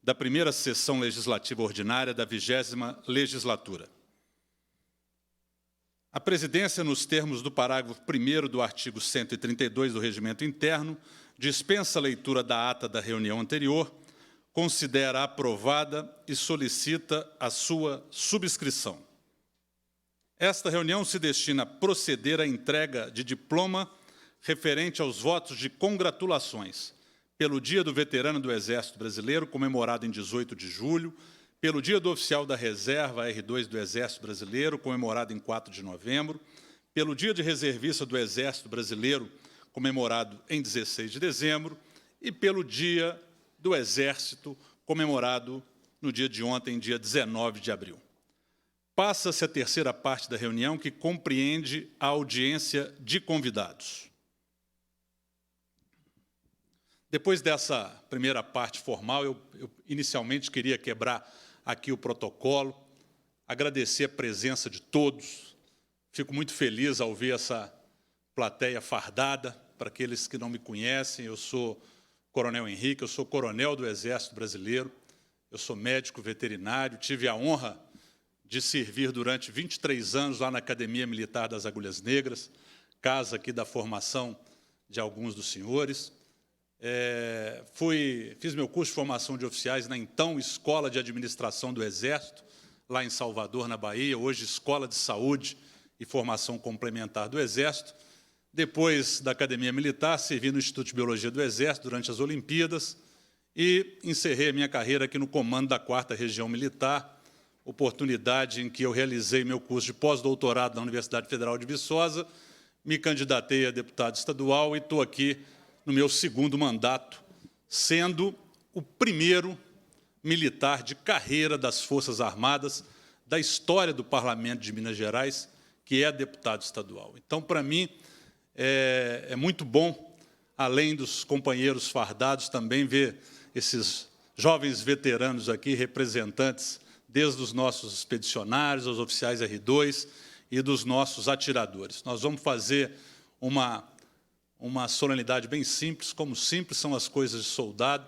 da primeira sessão legislativa ordinária da 20ª legislatura. A presidência, nos termos do parágrafo 1º do artigo 132 do Regimento Interno, dispensa a leitura da ata da reunião anterior, considera aprovada e solicita a sua subscrição. Esta reunião se destina a proceder à entrega de diploma referente aos votos de congratulações pelo Dia do Veterano do Exército Brasileiro, comemorado em 18 de julho, pelo Dia do Oficial da Reserva R2 do Exército Brasileiro, comemorado em 4 de novembro, pelo Dia de Reservista do Exército Brasileiro, comemorado em 16 de dezembro, e pelo Dia do Exército, comemorado no dia de ontem, dia 19 de abril. Passa-se a terceira parte da reunião, que compreende a audiência de convidados. Depois dessa primeira parte formal, eu inicialmente queria quebrar aqui o protocolo, agradecer a presença de todos. Fico muito feliz ao ver essa plateia fardada. Para aqueles que não me conhecem, eu sou Coronel Henrique, eu sou coronel do Exército Brasileiro, eu sou médico veterinário, tive a honra de servir durante 23 anos lá na Academia Militar das Agulhas Negras, casa aqui da formação de alguns dos senhores. Fiz meu curso de formação de oficiais na então Escola de Administração do Exército, lá em Salvador, na Bahia, hoje Escola de Saúde e Formação Complementar do Exército. Depois da Academia Militar, servi no Instituto de Biologia do Exército durante as Olimpíadas e encerrei a minha carreira aqui no comando da 4ª Região Militar, oportunidade em que eu realizei meu curso de pós-doutorado na Universidade Federal de Viçosa, me candidatei a deputado estadual e estou aqui no meu segundo mandato, sendo o primeiro militar de carreira das Forças Armadas da história do Parlamento de Minas Gerais, que é deputado estadual. Então, para mim, é muito bom, além dos companheiros fardados, também ver esses jovens veteranos aqui, representantes desde os nossos expedicionários, os oficiais R2 e dos nossos atiradores. Nós vamos fazer uma solenidade bem simples, como simples são as coisas de soldado,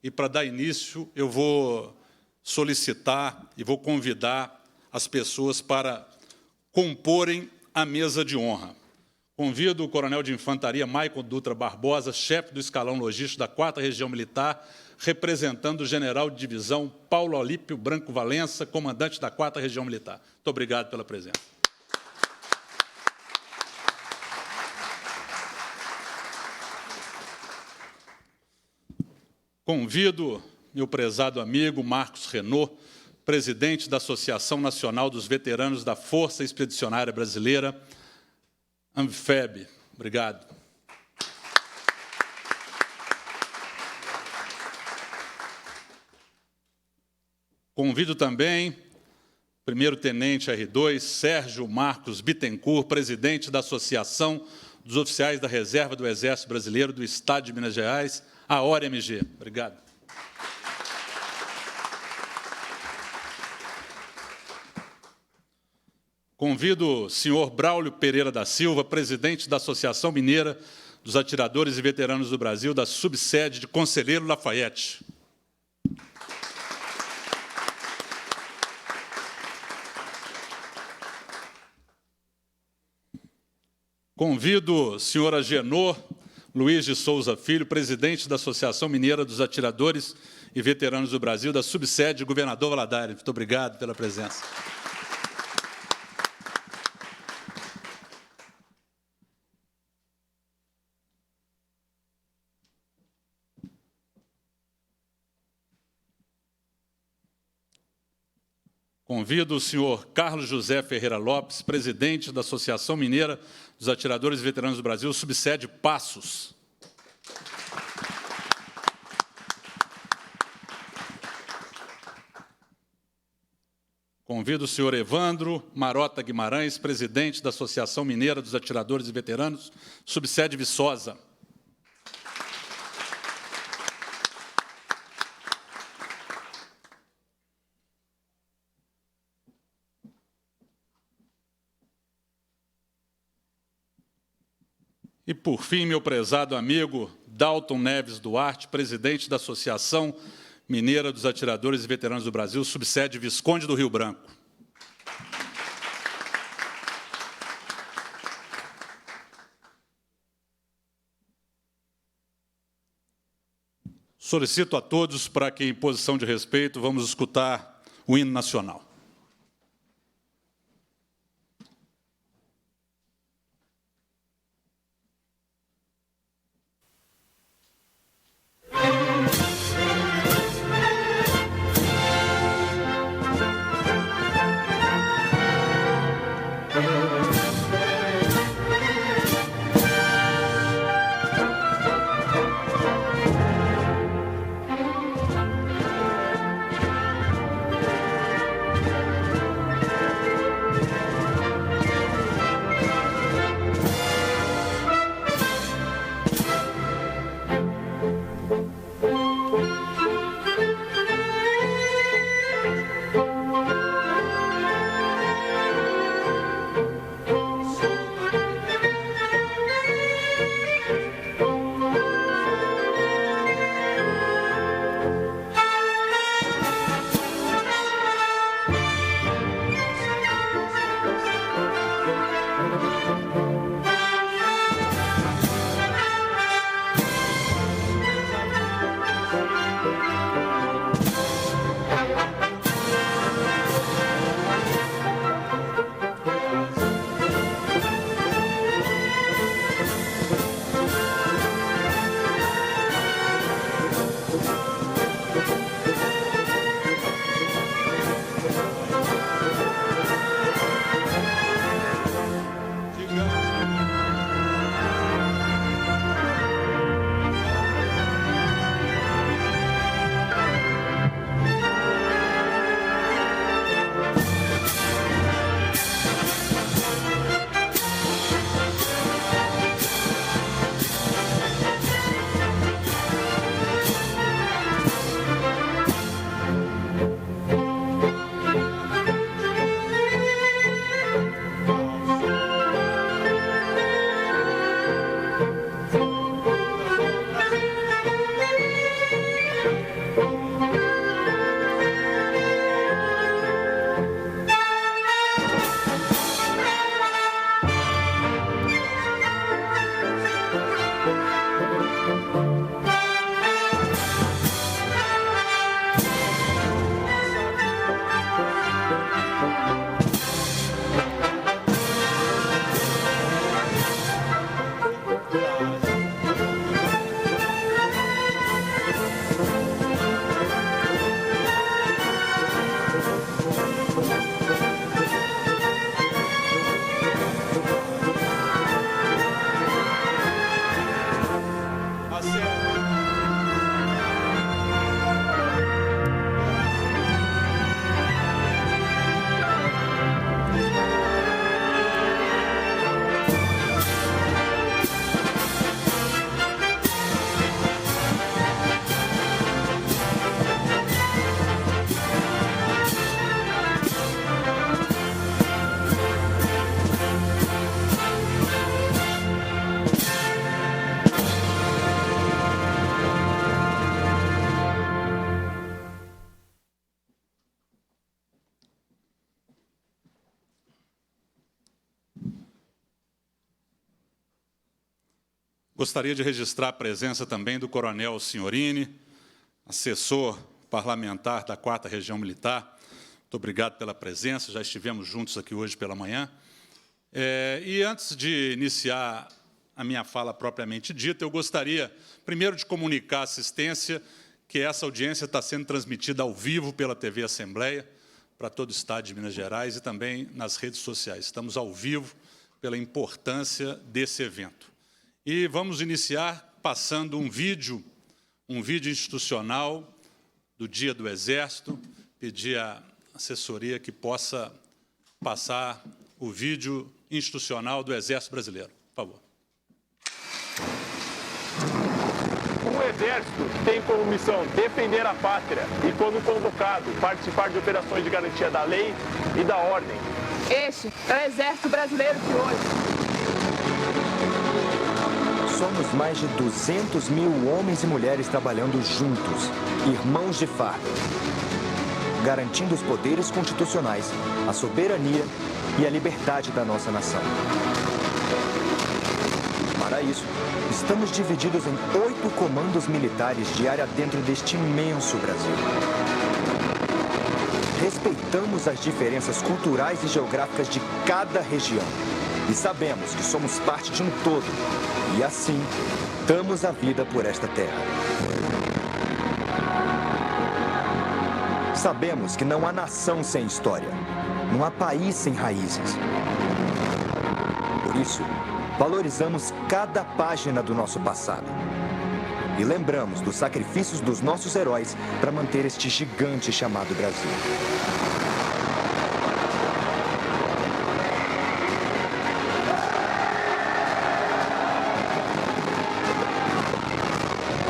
e para dar início eu vou solicitar e vou convidar as pessoas para comporem a mesa de honra. Convido o coronel de infantaria Maicon Dutra Barbosa, chefe do escalão logístico da 4ª Região Militar, representando o general de divisão Paulo Olímpio Branco Valença, comandante da 4ª Região Militar. Muito obrigado pela presença. Convido meu prezado amigo Marcos Renault, presidente da Associação Nacional dos Veteranos da Força Expedicionária Brasileira, ANFEB. Obrigado. Convido também o primeiro-tenente R2, Sérgio Marcos Bittencourt, presidente da Associação dos Oficiais da Reserva do Exército Brasileiro do Estado de Minas Gerais, AORMG. Obrigado. Convido o senhor Braulio Pereira da Silva, presidente da Associação Mineira dos Atiradores e Veteranos do Brasil, da subsede de Conselheiro Lafayette. Convido o senhor Agenor Luiz de Souza Filho, presidente da Associação Mineira dos Atiradores e Veteranos do Brasil, da subsede Governador Valadares. Muito obrigado pela presença. Convido o senhor Carlos José Ferreira Lopes, presidente da Associação Mineira dos Atiradores e Veteranos do Brasil, subsede Passos. Convido o senhor Evandro Marota Guimarães, presidente da Associação Mineira dos Atiradores e Veteranos, subsede Viçosa. E, por fim, meu prezado amigo Dalton Neves Duarte, presidente da Associação Mineira dos Atiradores e Veteranos do Brasil, subsede Visconde do Rio Branco. Solicito a todos para que, em posição de respeito, vamos escutar o hino nacional. Gostaria de registrar a presença também do Coronel Signorini, assessor parlamentar da 4ª Região Militar. Muito obrigado pela presença, já estivemos juntos aqui hoje pela manhã. E antes de iniciar a minha fala propriamente dita, eu gostaria, primeiro, de comunicar à assistência que essa audiência está sendo transmitida ao vivo pela TV Assembleia, para todo o Estado de Minas Gerais e também nas redes sociais. Estamos ao vivo pela importância desse evento. E vamos iniciar passando um vídeo institucional do Dia do Exército. Pedir à assessoria que possa passar o vídeo institucional do Exército Brasileiro. Por favor. O Exército tem como missão defender a pátria e, quando convocado, participar de operações de garantia da lei e da ordem. Este é o Exército Brasileiro de hoje. Somos mais de 200 mil homens e mulheres trabalhando juntos, irmãos de farda, garantindo os poderes constitucionais, a soberania e a liberdade da nossa nação. Para isso, estamos divididos em 8 comandos militares de área dentro deste imenso Brasil. Respeitamos as diferenças culturais e geográficas de cada região. E sabemos que somos parte de um todo. E assim, damos a vida por esta terra. Sabemos que não há nação sem história. Não há país sem raízes. Por isso, valorizamos cada página do nosso passado. E lembramos dos sacrifícios dos nossos heróis para manter este gigante chamado Brasil.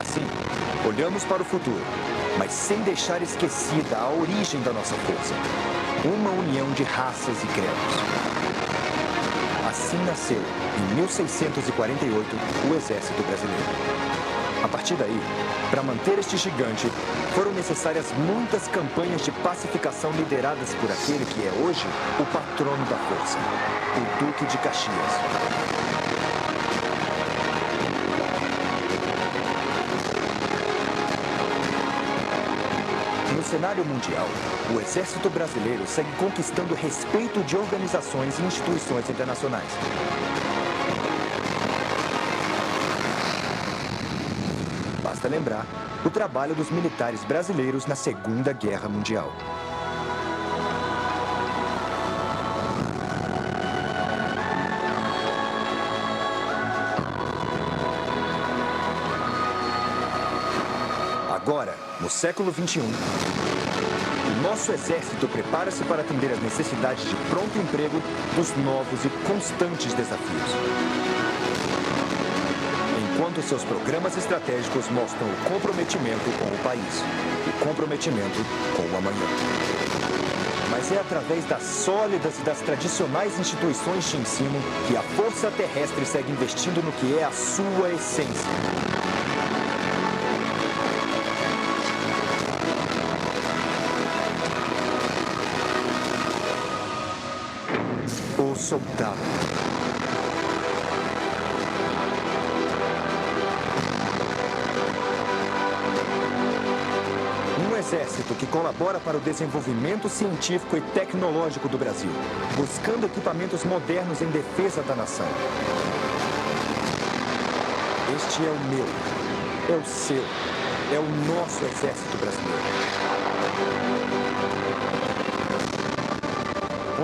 Assim, olhamos para o futuro, mas sem deixar esquecida a origem da nossa força. Uma união de raças e credos. Assim nasceu, em 1648, o Exército Brasileiro. A partir daí, para manter este gigante, foram necessárias muitas campanhas de pacificação lideradas por aquele que é hoje o patrono da força, o Duque de Caxias. No cenário mundial, o Exército Brasileiro segue conquistando respeito de organizações e instituições internacionais. Basta lembrar o trabalho dos militares brasileiros na Segunda Guerra Mundial. Agora, no século XXI, o nosso exército prepara-se para atender às necessidades de pronto emprego dos novos e constantes desafios. Enquanto seus programas estratégicos mostram o comprometimento com o país, o comprometimento com o amanhã. Mas é através das sólidas e das tradicionais instituições de ensino que a Força Terrestre segue investindo no que é a sua essência. O soldado. Um exército que colabora para o desenvolvimento científico e tecnológico do Brasil, buscando equipamentos modernos em defesa da nação. Este é o meu, é o seu, é o nosso exército brasileiro.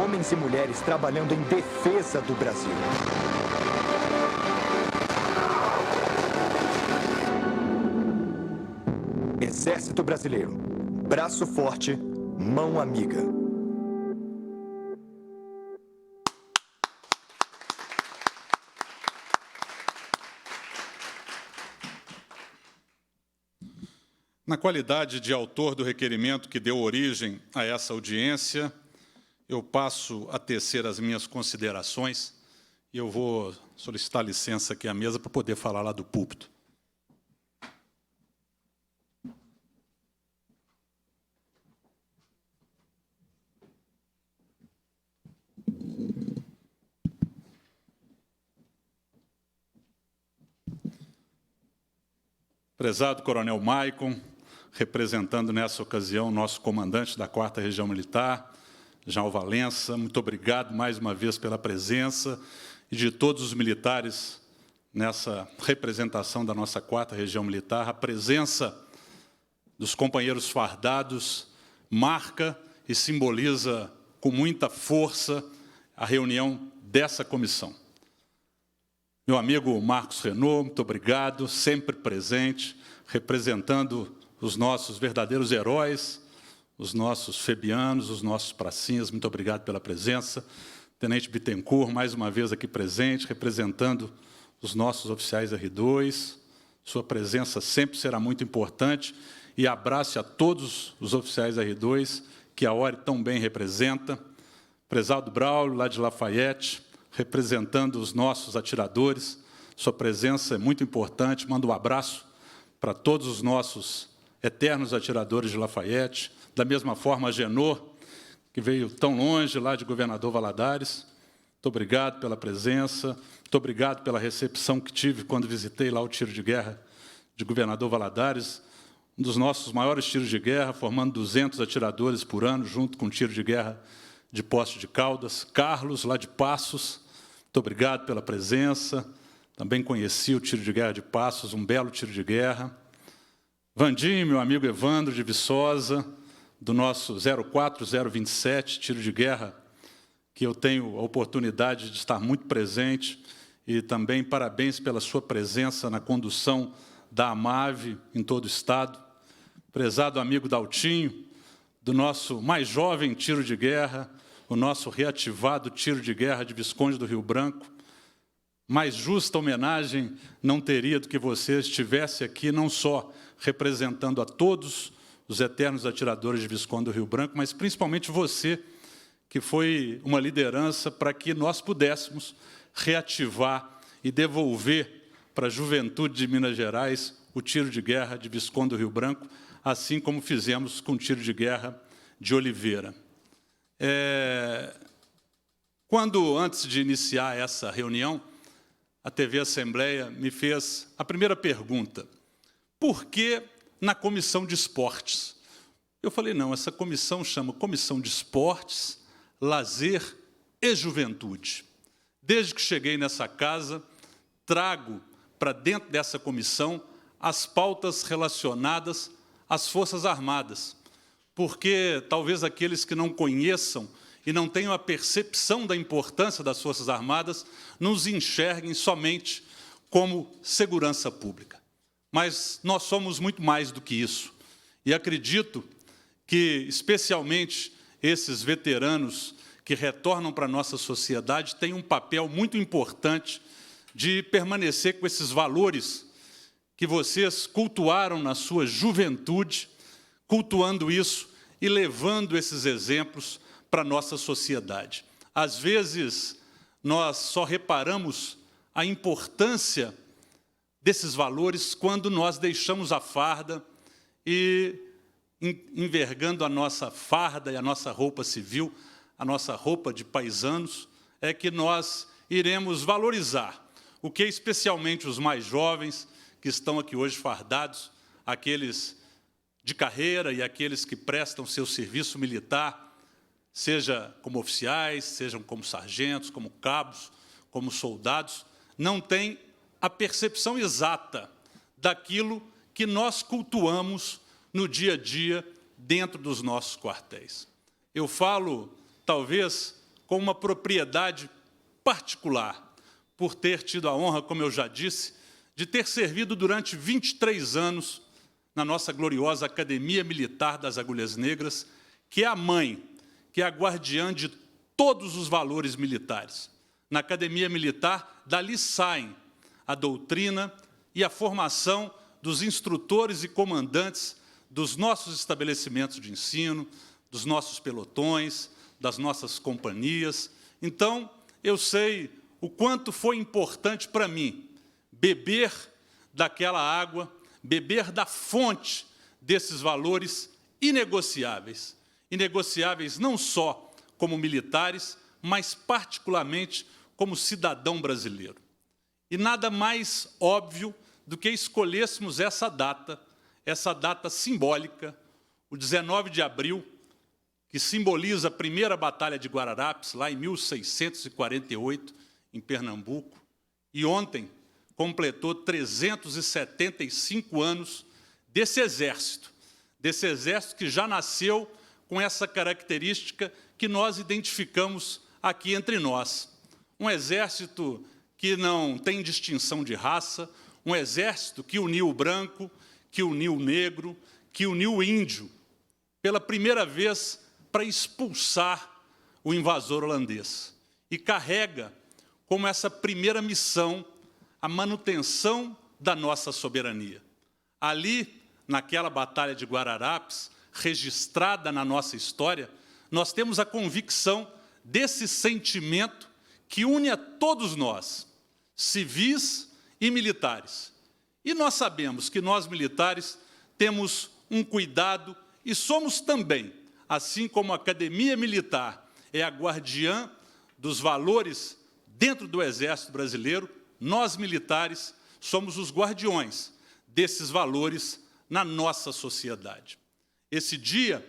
Homens e mulheres trabalhando em defesa do Brasil. Exército Brasileiro. Braço forte, mão amiga. Na qualidade de autor do requerimento que deu origem a essa audiência, eu passo a tecer as minhas considerações e eu vou solicitar licença aqui à mesa para poder falar lá do púlpito. Prezado Coronel Maicon, representando nessa ocasião o nosso comandante da 4ª Região Militar, João Valença, muito obrigado mais uma vez pela presença e de todos os militares nessa representação da nossa 4ª Região Militar. A presença dos companheiros fardados marca e simboliza com muita força a reunião dessa comissão. Meu amigo Marcos Renault, muito obrigado, sempre presente, representando os nossos verdadeiros heróis, os nossos febianos, os nossos pracinhas, muito obrigado pela presença. Tenente Bittencourt, mais uma vez aqui presente, representando os nossos oficiais R2. Sua presença sempre será muito importante. E abraço a todos os oficiais R2, que a ORE tão bem representa. Prezado Braulio, lá de Lafayette, representando os nossos atiradores, Sua presença é muito importante. Mando um abraço para todos os nossos eternos atiradores de Lafayette, da mesma forma a Genor, que veio tão longe, lá de Governador Valadares. Muito obrigado pela presença, muito obrigado pela recepção que tive quando visitei lá o tiro de guerra de Governador Valadares, um dos nossos maiores tiros de guerra, formando 200 atiradores por ano, junto com o tiro de guerra de Poços de Caldas. Carlos, lá de Passos, muito obrigado pela presença. Também conheci o tiro de guerra de Passos, um belo tiro de guerra. Vandim, meu amigo Evandro de Viçosa, do nosso 04027, tiro de guerra, que eu tenho a oportunidade de estar muito presente, e também parabéns pela sua presença na condução da AMAV em todo o Estado. Prezado amigo Daltinho, do nosso mais jovem tiro de guerra, o nosso reativado tiro de guerra de Visconde do Rio Branco. Mais justa homenagem não teria do que você estivesse aqui, não só representando a todos os eternos atiradores de Visconde do Rio Branco, mas principalmente você, que foi uma liderança para que nós pudéssemos reativar e devolver para a juventude de Minas Gerais o tiro de guerra de Visconde do Rio Branco, assim como fizemos com o tiro de guerra de Oliveira. Quando, antes de iniciar essa reunião, a TV Assembleia me fez a primeira pergunta: por que na Comissão de Esportes? Eu falei, não, essa comissão chama Comissão de Esportes, Lazer e Juventude. Desde que cheguei nessa casa, trago para dentro dessa comissão as pautas relacionadas às Forças Armadas, porque talvez aqueles que não conheçam e não tenham a percepção da importância das Forças Armadas nos enxerguem somente como segurança pública. Mas nós somos muito mais do que isso. E acredito que, especialmente, esses veteranos que retornam para a nossa sociedade têm um papel muito importante de permanecer com esses valores que vocês cultuaram na sua juventude, cultuando isso e levando esses exemplos para a nossa sociedade. Às vezes, nós só reparamos a importância desses valores quando nós deixamos a farda e, envergando a nossa farda e a nossa roupa civil, a nossa roupa de paisanos, é que nós iremos valorizar o que especialmente os mais jovens que estão aqui hoje fardados, aqueles de carreira e aqueles que prestam seu serviço militar, seja como oficiais, sejam como sargentos, como cabos, como soldados, não têm a percepção exata daquilo que nós cultuamos no dia a dia dentro dos nossos quartéis. Eu falo, talvez, com uma propriedade particular, por ter tido a honra, como eu já disse, de ter servido durante 23 anos na nossa gloriosa Academia Militar das Agulhas Negras, que é a mãe, que é a guardiã de todos os valores militares. Na Academia Militar, dali saem a doutrina e a formação dos instrutores e comandantes dos nossos estabelecimentos de ensino, dos nossos pelotões, das nossas companhias. Então, eu sei o quanto foi importante para mim beber daquela água, beber da fonte desses valores inegociáveis. Inegociáveis não só como militares, mas particularmente como cidadão brasileiro. E nada mais óbvio do que escolhêssemos essa data simbólica, o 19 de abril, que simboliza a primeira Batalha de Guararapes, lá em 1648, em Pernambuco, e ontem completou 375 anos desse exército que já nasceu com essa característica que nós identificamos aqui entre nós. Um exército que não tem distinção de raça, um exército que uniu o branco, que uniu o negro, que uniu o índio, pela primeira vez para expulsar o invasor holandês. E carrega como essa primeira missão a manutenção da nossa soberania. Ali, naquela Batalha de Guararapes, registrada na nossa história, nós temos a convicção desse sentimento que une a todos nós, civis e militares. E nós sabemos que nós, militares, temos um cuidado e somos também, assim como a Academia Militar é a guardiã dos valores dentro do Exército Brasileiro, nós, militares, somos os guardiões desses valores na nossa sociedade. Esse dia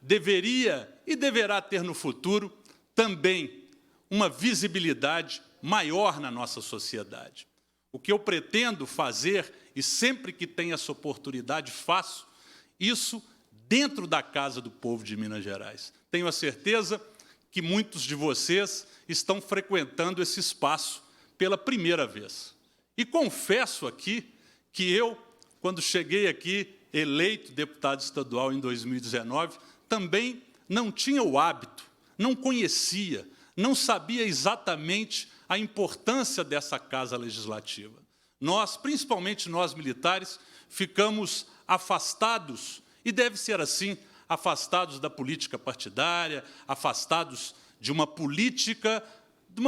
deveria e deverá ter no futuro também uma visibilidade maior na nossa sociedade. O que eu pretendo fazer, e sempre que tenho essa oportunidade faço, isso dentro da Casa do Povo de Minas Gerais. Tenho a certeza que muitos de vocês estão frequentando esse espaço pela primeira vez. E confesso aqui que eu, quando cheguei aqui, eleito deputado estadual em 2019, também não tinha o hábito, não conhecia, não sabia exatamente a importância dessa Casa Legislativa. Nós, principalmente nós militares, ficamos afastados, e deve ser assim, afastados da política partidária, afastados de uma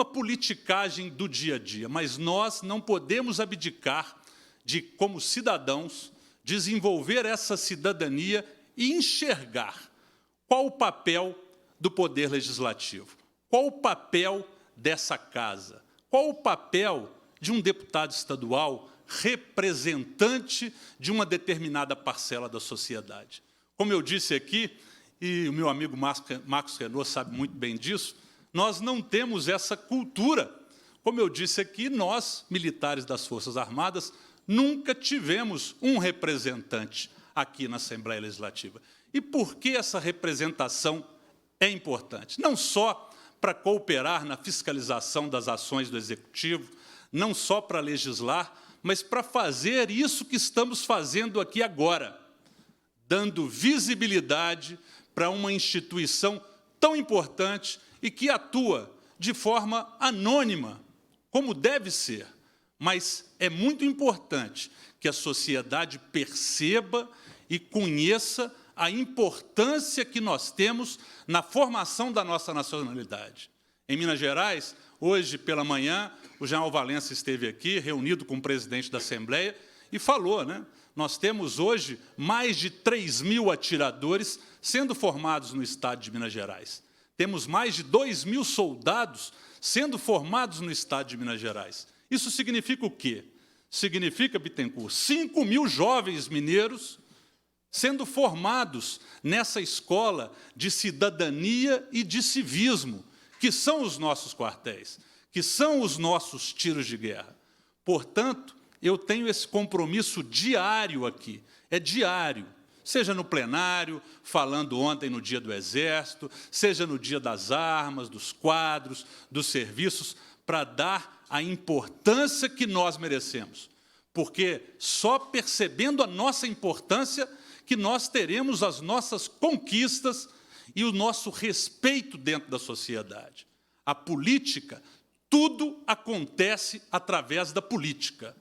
politicagem do dia a dia. Mas nós não podemos abdicar de, como cidadãos, desenvolver essa cidadania e enxergar qual o papel do Poder Legislativo, qual o papel dessa casa, qual o papel de um deputado estadual representante de uma determinada parcela da sociedade. Como eu disse aqui, e o meu amigo Marcos Renault sabe muito bem disso, nós não temos essa cultura. Como eu disse aqui, nós, militares das Forças Armadas, nunca tivemos um representante aqui na Assembleia Legislativa. E por que essa representação é importante? Não só para cooperar na fiscalização das ações do Executivo, não só para legislar, mas para fazer isso que estamos fazendo aqui agora, dando visibilidade para uma instituição tão importante e que atua de forma anônima, como deve ser. Mas é muito importante que a sociedade perceba e conheça a importância que nós temos na formação da nossa nacionalidade. Em Minas Gerais, hoje pela manhã, o general Valença esteve aqui, reunido com o presidente da Assembleia, e falou, né? Nós temos hoje mais de 3.000 atiradores sendo formados no estado de Minas Gerais. Temos mais de 2.000 soldados sendo formados no estado de Minas Gerais. Isso significa o quê? Significa, Bittencourt, 5.000 jovens mineiros sendo formados nessa escola de cidadania e de civismo, que são os nossos quartéis, que são os nossos tiros de guerra. Portanto, eu tenho esse compromisso diário aqui, é diário, seja no plenário, falando ontem no Dia do Exército, seja no Dia das Armas, dos quadros, dos serviços, para dar a importância que nós merecemos. Porque só percebendo a nossa importância que nós teremos as nossas conquistas e o nosso respeito dentro da sociedade. A política, tudo acontece através da política.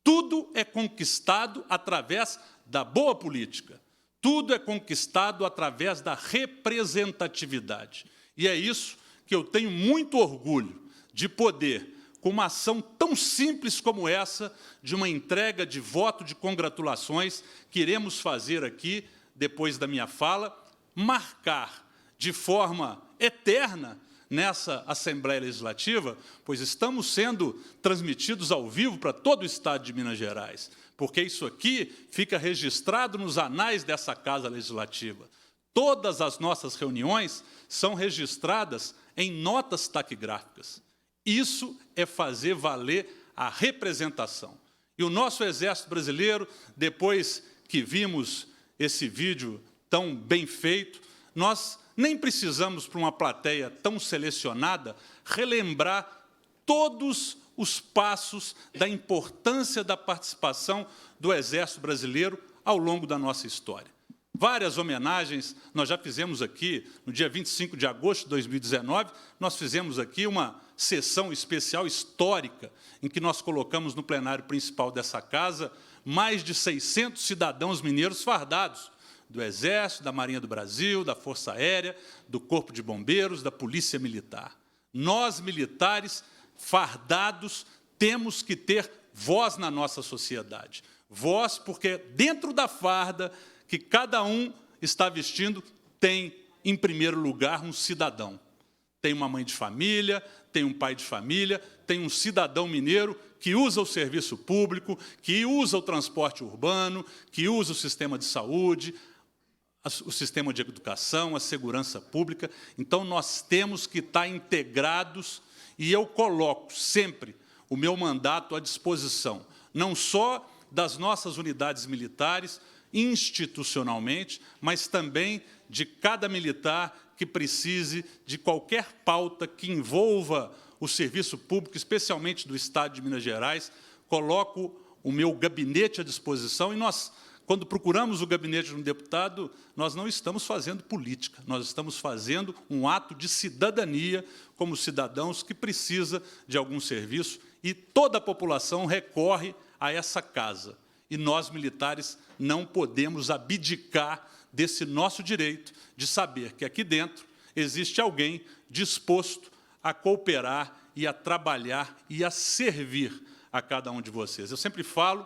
Tudo é conquistado através da boa política. Tudo é conquistado através da representatividade. E é isso que eu tenho muito orgulho de poder, com uma ação tão simples como essa, de uma entrega de voto de congratulações, que iremos fazer aqui, depois da minha fala, marcar de forma eterna nessa Assembleia Legislativa, pois estamos sendo transmitidos ao vivo para todo o estado de Minas Gerais, porque isso aqui fica registrado nos anais dessa Casa Legislativa. Todas as nossas reuniões são registradas em notas taquigráficas. Isso é fazer valer a representação. E o nosso Exército Brasileiro, depois que vimos esse vídeo tão bem feito, nós nem precisamos, para uma plateia tão selecionada, relembrar todos os passos da importância da participação do Exército Brasileiro ao longo da nossa história. Várias homenagens nós já fizemos aqui, no dia 25 de agosto de 2019, nós fizemos aqui uma sessão especial histórica, em que nós colocamos no plenário principal dessa casa mais de 600 cidadãos mineiros fardados, do Exército, da Marinha do Brasil, da Força Aérea, do Corpo de Bombeiros, da Polícia Militar. Nós, militares, fardados, temos que ter voz na nossa sociedade. Voz porque dentro da farda que cada um está vestindo tem, em primeiro lugar, um cidadão. Tem uma mãe de família, tem um pai de família, tem um cidadão mineiro que usa o serviço público, que usa o transporte urbano, que usa o sistema de saúde, o sistema de educação, a segurança pública. Então, nós temos que estar integrados, e eu coloco sempre o meu mandato à disposição, não só das nossas unidades militares, institucionalmente, mas também de cada militar que precise de qualquer pauta que envolva o serviço público, especialmente do Estado de Minas Gerais. Coloco o meu gabinete à disposição, e nós, quando procuramos o gabinete de um deputado, nós não estamos fazendo política, nós estamos fazendo um ato de cidadania como cidadãos que precisa de algum serviço, e toda a população recorre a essa casa. E nós, militares, não podemos abdicar desse nosso direito de saber que aqui dentro existe alguém disposto a cooperar e a trabalhar e a servir a cada um de vocês. Eu sempre falo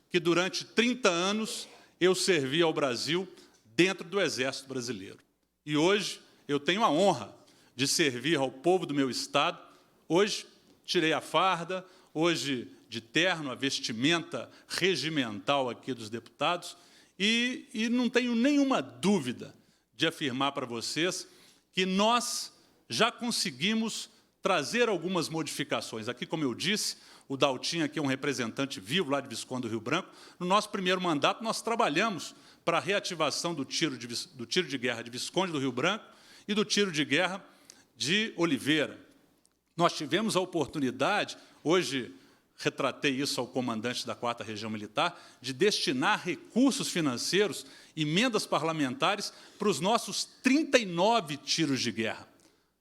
que durante 30 anos eu servi ao Brasil dentro do Exército Brasileiro. E hoje eu tenho a honra de servir ao povo do meu Estado. Hoje tirei a farda, hoje de terno, a vestimenta regimental aqui dos deputados, e não tenho nenhuma dúvida de afirmar para vocês que nós já conseguimos trazer algumas modificações. Aqui, como eu disse, o Daltinho aqui é um representante vivo lá de Visconde do Rio Branco. No nosso primeiro mandato, nós trabalhamos para a reativação do tiro de guerra de Visconde do Rio Branco e do tiro de guerra de Oliveira. Nós tivemos a oportunidade, hoje retratei isso ao comandante da 4ª Região Militar, de destinar recursos financeiros, emendas parlamentares, para os nossos 39 tiros de guerra.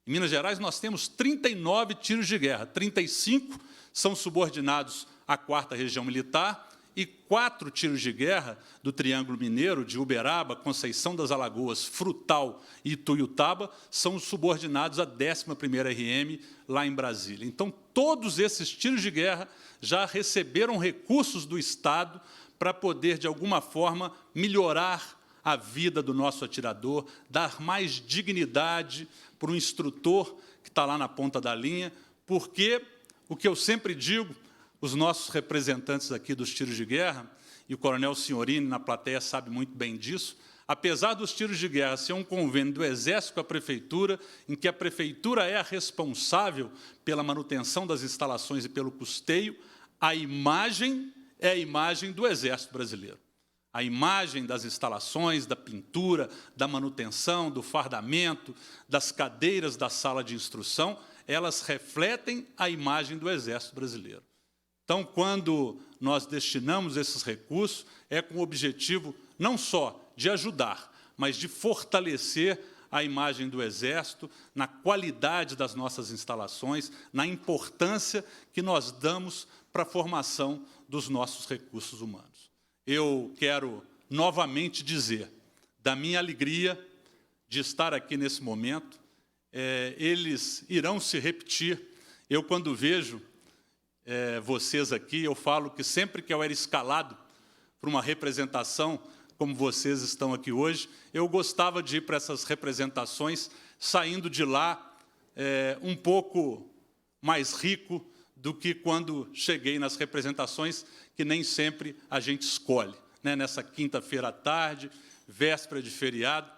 Em Minas Gerais, nós temos 39 tiros de guerra, 35 são subordinados à 4ª Região Militar, e 4 tiros de guerra do Triângulo Mineiro, de Uberaba, Conceição das Alagoas, Frutal e Ituiutaba, são subordinados à 11ª RM, lá em Brasília. Então, todos esses tiros de guerra já receberam recursos do Estado para poder, de alguma forma, melhorar a vida do nosso atirador, dar mais dignidade para o instrutor que está lá na ponta da linha, porque o que eu sempre digo, os nossos representantes aqui dos tiros de guerra, e o coronel Signorini, na plateia, sabe muito bem disso, apesar dos tiros de guerra ser um convênio do Exército com a Prefeitura, em que a Prefeitura é a responsável pela manutenção das instalações e pelo custeio, a imagem é a imagem do Exército Brasileiro. A imagem das instalações, da pintura, da manutenção, do fardamento, das cadeiras da sala de instrução, elas refletem a imagem do Exército Brasileiro. Então, quando nós destinamos esses recursos, é com o objetivo não só de ajudar, mas de fortalecer a imagem do Exército, na qualidade das nossas instalações, na importância que nós damos para a formação dos nossos recursos humanos. Eu quero novamente dizer da minha alegria de estar aqui nesse momento. Eles irão se repetir. Eu, quando vejo vocês aqui, eu falo que sempre que eu era escalado para uma representação, como vocês estão aqui hoje, eu gostava de ir para essas representações, saindo de lá um pouco mais rico do que quando cheguei nas representações, que nem sempre a gente escolhe. Nessa quinta-feira à tarde, véspera de feriado,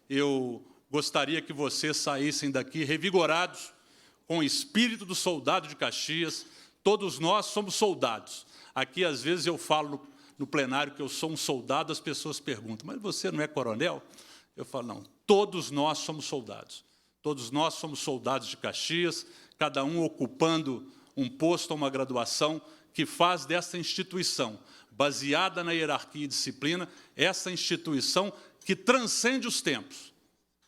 eu gostaria que vocês saíssem daqui revigorados, com o espírito do soldado de Caxias. Todos nós somos soldados. Aqui, às vezes, eu falo no plenário que eu sou um soldado, as pessoas perguntam, mas você não é coronel? Eu falo, não, todos nós somos soldados. Todos nós somos soldados de Caxias, cada um ocupando um posto ou uma graduação que faz dessa instituição, baseada na hierarquia e disciplina, essa instituição que transcende os tempos.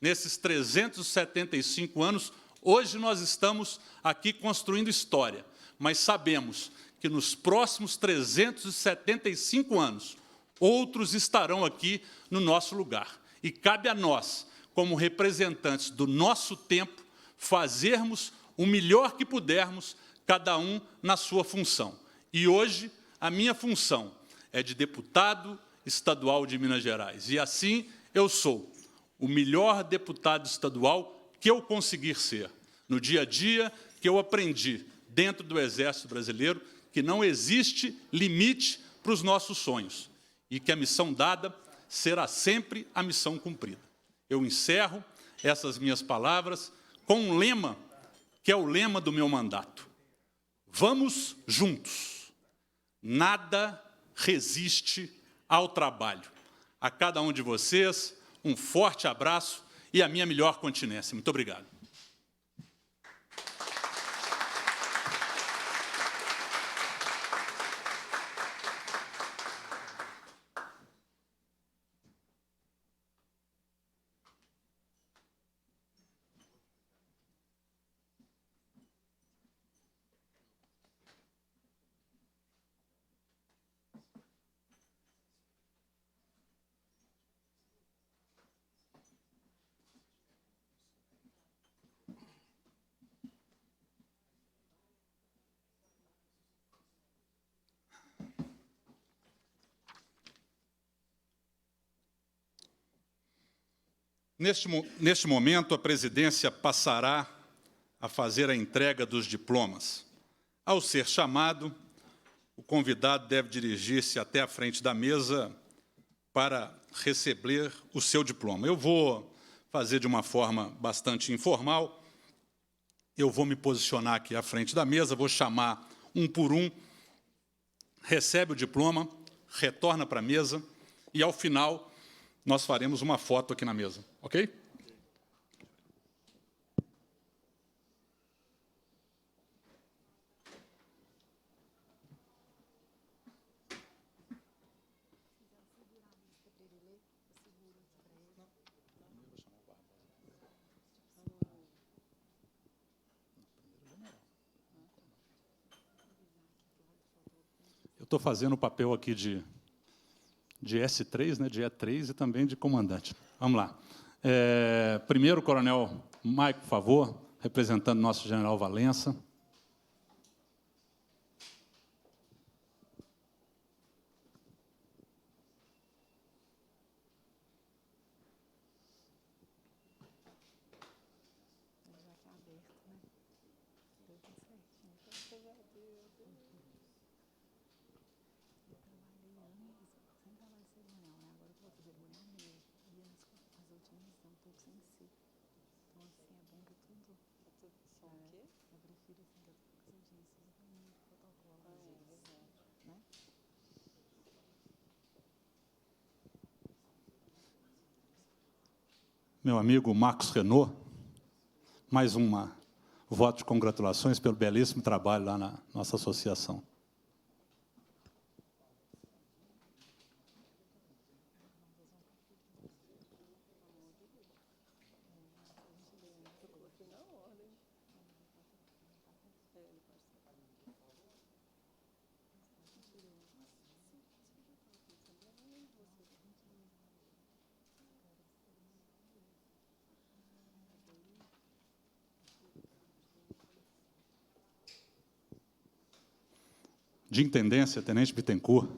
Nesses 375 anos, hoje nós estamos aqui construindo história, mas sabemos que nos próximos 375 anos, outros estarão aqui no nosso lugar. E cabe a nós, como representantes do nosso tempo, fazermos o melhor que pudermos, cada um na sua função. E hoje, a minha função é de deputado estadual de Minas Gerais. E assim eu sou o melhor deputado estadual que eu conseguir ser. No dia a dia que eu aprendi dentro do Exército Brasileiro que não existe limite para os nossos sonhos e que a missão dada será sempre a missão cumprida. Eu encerro essas minhas palavras com um lema, que é o lema do meu mandato. Vamos juntos. Nada resiste ao trabalho. A cada um de vocês, um forte abraço e a minha melhor continência. Muito obrigado. Neste momento, a presidência passará a fazer a entrega dos diplomas. Ao ser chamado, o convidado deve dirigir-se até a frente da mesa para receber o seu diploma. Eu vou fazer de uma forma bastante informal. Eu vou me posicionar aqui à frente da mesa, vou chamar um por um, recebe o diploma, retorna para a mesa e, ao final, nós faremos uma foto aqui na mesa, ok? Eu estou fazendo o papel aqui de S3, né, de E3 e também de comandante. Vamos lá. Primeiro, o coronel Maico, por favor, representando nosso general Valença. Meu amigo Marcos Renault, mais um voto de congratulações pelo belíssimo trabalho lá na nossa associação. De intendência, Tenente Bittencourt.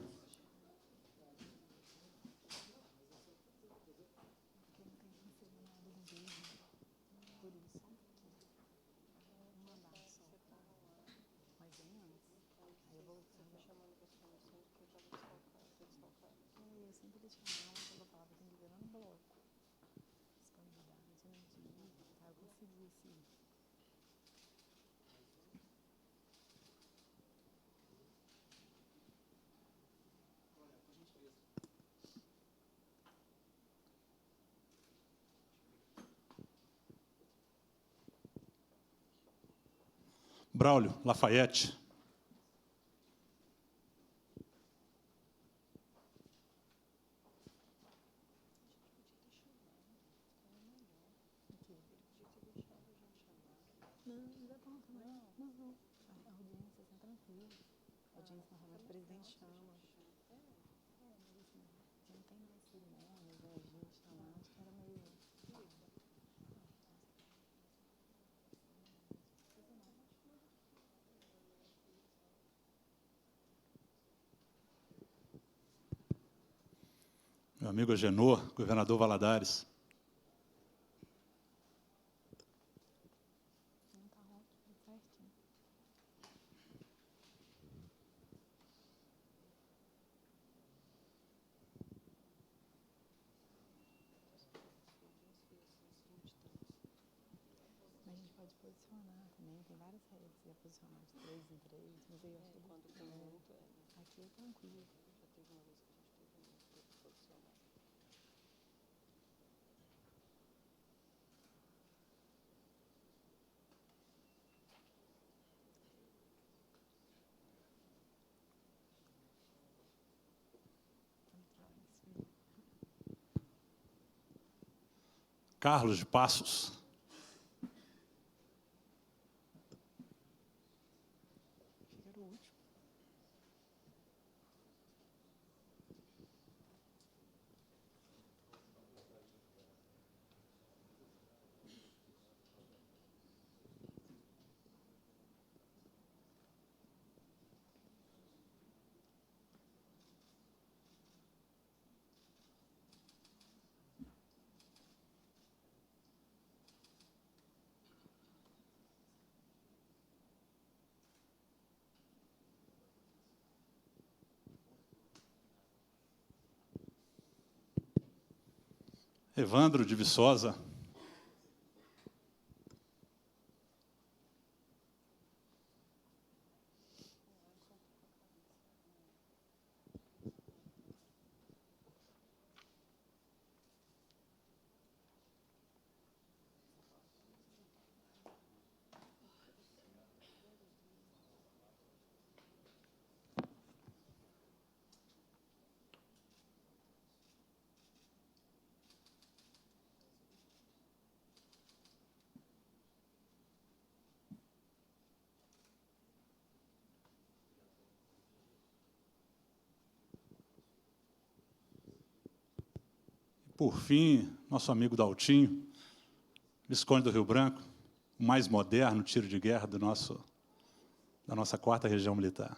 Braulio Lafayette. meu amigo Agenor, governador Valadares. A gente pode posicionar também, tem várias redes, já posicionar de 3 em 3, mas aí eu acho que quando tem muito, aqui é tranquilo. Já teve uma vez que a gente teve muito posicionar. Carlos de Passos. Era o último. Evandro de Viçosa. Por fim, nosso amigo Daltinho, Visconde do Rio Branco, o mais moderno tiro de guerra da nossa 4ª Região Militar.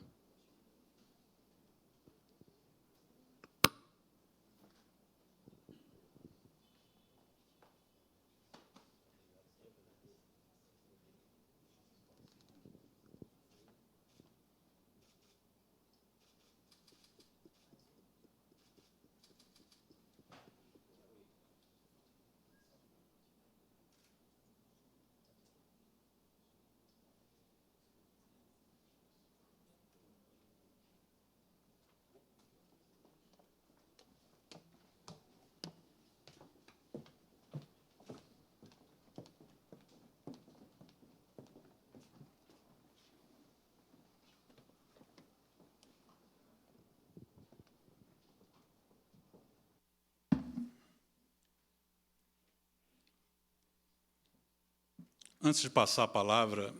Antes de passar a palavra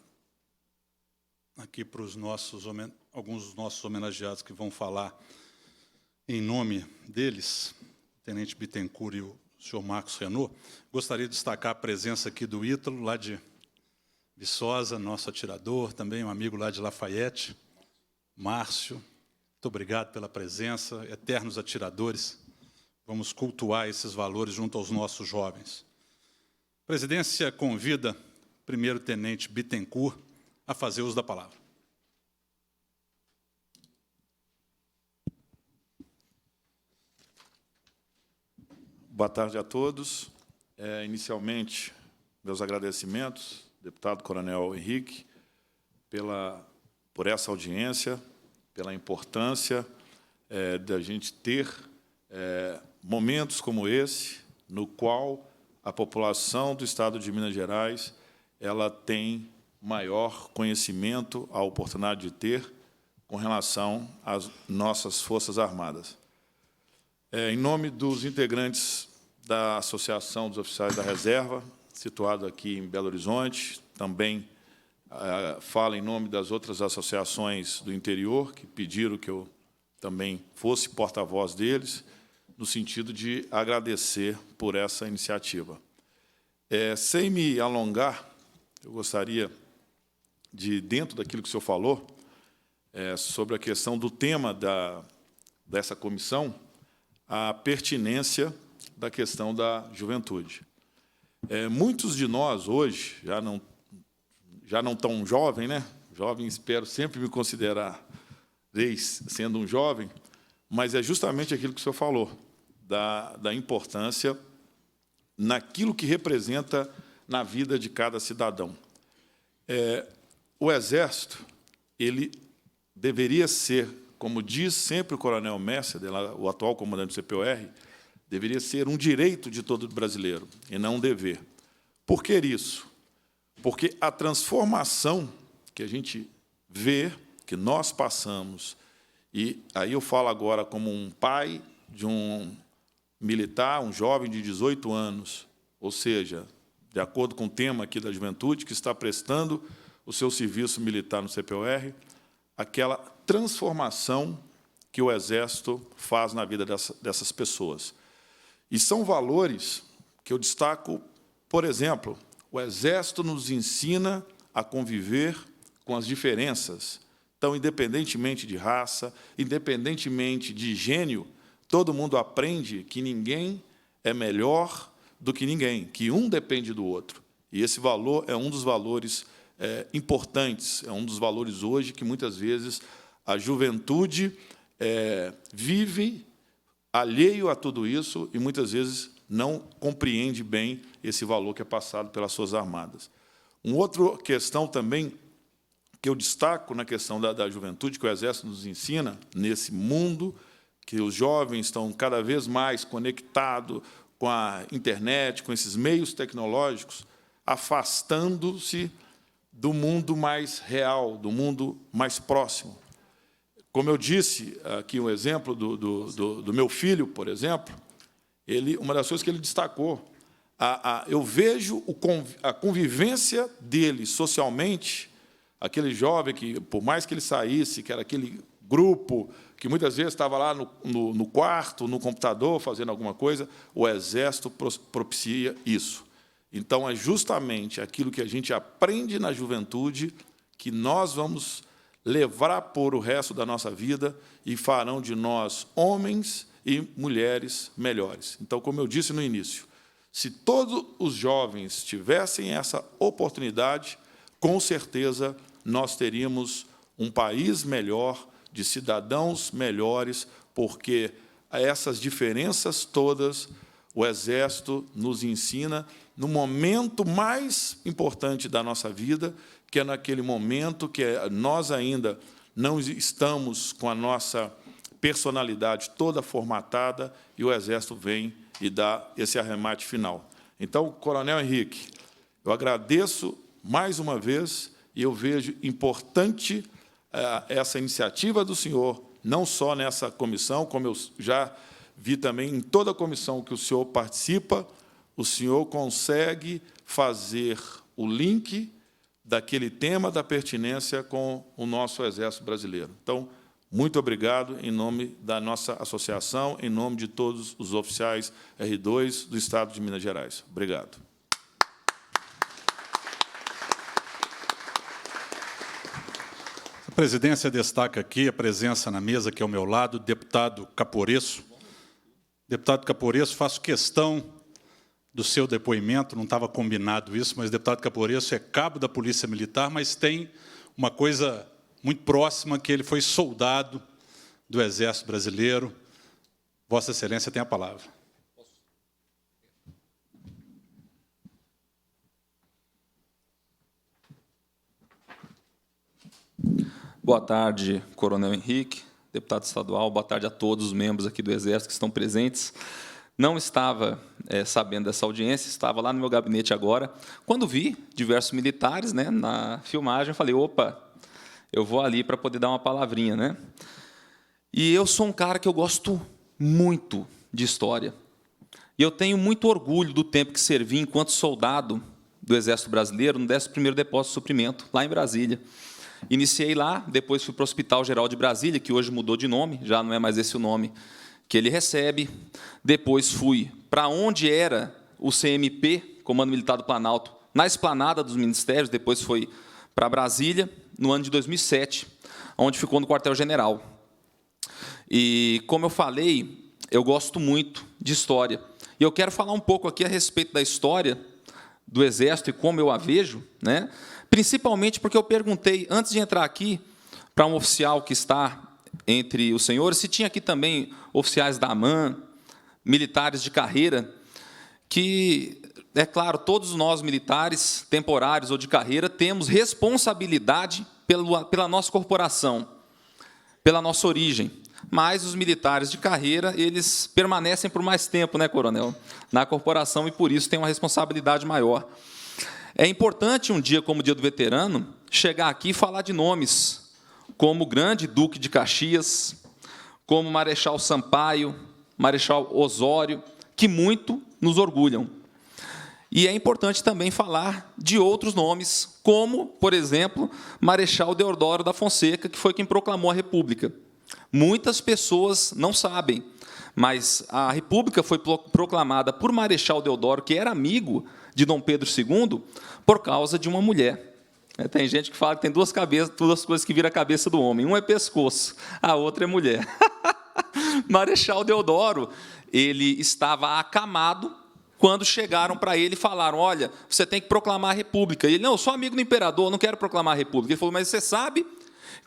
aqui para alguns dos nossos homenageados que vão falar em nome deles, o Tenente Bittencourt e o senhor Marcos Renault, gostaria de destacar a presença aqui do Ítalo, lá de Viçosa, nosso atirador, também um amigo lá de Lafayette, Márcio. Muito obrigado pela presença, eternos atiradores. Vamos cultuar esses valores junto aos nossos jovens. A presidência convida o primeiro-tenente Bittencourt a fazer uso da palavra. Boa tarde a todos. Inicialmente, meus agradecimentos, deputado Coronel Henrique, por essa audiência, pela importância da gente ter momentos como esse, no qual a população do Estado de Minas Gerais ela tem maior conhecimento, a oportunidade de ter, com relação às nossas Forças Armadas. Em nome dos integrantes da Associação dos Oficiais da Reserva, situado aqui em Belo Horizonte, também falo em nome das outras associações do interior, que pediram que eu também fosse porta-voz deles, no sentido de agradecer por essa iniciativa. Sem me alongar, eu gostaria de, dentro daquilo que o senhor falou, sobre a questão do tema dessa comissão, a pertinência da questão da juventude. Muitos de nós, hoje, já não tão jovem, né? Jovem, espero sempre me considerar sendo um jovem, mas é justamente aquilo que o senhor falou, da importância naquilo que representa na vida de cada cidadão. O Exército, ele deveria ser, como diz sempre o coronel Messer, o atual comandante do CPOR, deveria ser um direito de todo brasileiro, e não um dever. Por que isso? Porque a transformação que a gente vê, que nós passamos, e aí eu falo agora como um pai de um militar, um jovem de 18 anos, ou seja, de acordo com o tema aqui da juventude, que está prestando o seu serviço militar no CPOR, aquela transformação que o Exército faz na vida dessas pessoas. E são valores que eu destaco, por exemplo, o Exército nos ensina a conviver com as diferenças. Então, independentemente de raça, independentemente de gênero, todo mundo aprende que ninguém é melhor do que ninguém, que um depende do outro. E esse valor é um dos valores importantes, é um dos valores hoje que, muitas vezes, a juventude vive alheio a tudo isso e, muitas vezes, não compreende bem esse valor que é passado pelas suas armadas. Uma outra questão também que eu destaco na questão da juventude, que o Exército nos ensina, nesse mundo, que os jovens estão cada vez mais conectados com a internet, com esses meios tecnológicos, afastando-se do mundo mais real, do mundo mais próximo. Como eu disse, aqui um exemplo do meu filho, por exemplo, uma das coisas que ele destacou, eu vejo a convivência dele socialmente, aquele jovem que, por mais que ele saísse, que era aquele grupo que muitas vezes estava lá no quarto, no computador, fazendo alguma coisa, o Exército propicia isso. Então, é justamente aquilo que a gente aprende na juventude que nós vamos levar por o resto da nossa vida e farão de nós homens e mulheres melhores. Então, como eu disse no início, se todos os jovens tivessem essa oportunidade, com certeza nós teríamos um país melhor, de cidadãos melhores, porque essas diferenças todas o Exército nos ensina no momento mais importante da nossa vida, que é naquele momento que nós ainda não estamos com a nossa personalidade toda formatada e o Exército vem e dá esse arremate final. Então, Coronel Henrique, eu agradeço mais uma vez e eu vejo importante essa iniciativa do senhor, não só nessa comissão, como eu já vi também em toda a comissão que o senhor participa, o senhor consegue fazer o link daquele tema da pertinência com o nosso Exército Brasileiro. Então, muito obrigado em nome da nossa associação, em nome de todos os oficiais R2 do Estado de Minas Gerais. Obrigado. A presidência destaca aqui a presença na mesa, que é ao meu lado, do deputado Caporesso. Deputado Caporesso, faço questão do seu depoimento, não estava combinado isso, mas o deputado Caporesso é cabo da Polícia Militar, mas tem uma coisa muito próxima, que ele foi soldado do Exército Brasileiro. Vossa Excelência tem a palavra. Boa tarde, Coronel Henrique, deputado estadual, boa tarde a todos os membros aqui do Exército que estão presentes. Não estava sabendo dessa audiência, estava lá no meu gabinete agora. Quando vi diversos militares, né, na filmagem, eu falei, opa, eu vou ali para poder dar uma palavrinha, né? E eu sou um cara que eu gosto muito de história. E eu tenho muito orgulho do tempo que servi enquanto soldado do Exército Brasileiro no 11º Depósito de Suprimento, lá em Brasília. Iniciei lá, depois fui para o Hospital Geral de Brasília, que hoje mudou de nome, já não é mais esse o nome que ele recebe. Depois fui para onde era o CMP, Comando Militar do Planalto, na esplanada dos ministérios, depois foi para Brasília, no ano de 2007, onde ficou no quartel-general. E, como eu falei, eu gosto muito de história. E eu quero falar um pouco aqui a respeito da história do Exército e como eu a vejo, né? Principalmente porque eu perguntei, antes de entrar aqui, para um oficial que está entre os senhores, se tinha aqui também oficiais da AMAN, militares de carreira, que, é claro, todos nós militares, temporários ou de carreira, temos responsabilidade pela nossa corporação, pela nossa origem. Mas os militares de carreira, eles permanecem por mais tempo, né, coronel, na corporação, e por isso têm uma responsabilidade maior. É importante, um dia como o Dia do Veterano, chegar aqui e falar de nomes, como o grande Duque de Caxias, como Marechal Sampaio, Marechal Osório, que muito nos orgulham. E é importante também falar de outros nomes, como, por exemplo, Marechal Deodoro da Fonseca, que foi quem proclamou a República. Muitas pessoas não sabem, mas a República foi proclamada por Marechal Deodoro, que era amigo de Dom Pedro II, por causa de uma mulher. Tem gente que fala que tem duas coisas que viram a cabeça do homem. Um é pescoço, a outra é mulher. Marechal Deodoro, ele estava acamado quando chegaram para ele e falaram: olha, você tem que proclamar a República. E ele: não, eu sou amigo do imperador, não quero proclamar a República. Ele falou: mas você sabe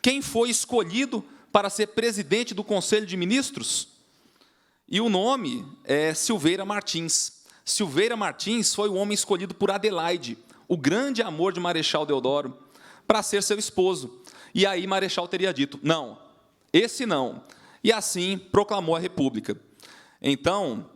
quem foi escolhido para ser presidente do Conselho de Ministros? E o nome é Silveira Martins. Silveira Martins foi o homem escolhido por Adelaide, o grande amor de Marechal Deodoro, para ser seu esposo. E aí Marechal teria dito: não, esse não. E assim proclamou a República. Então,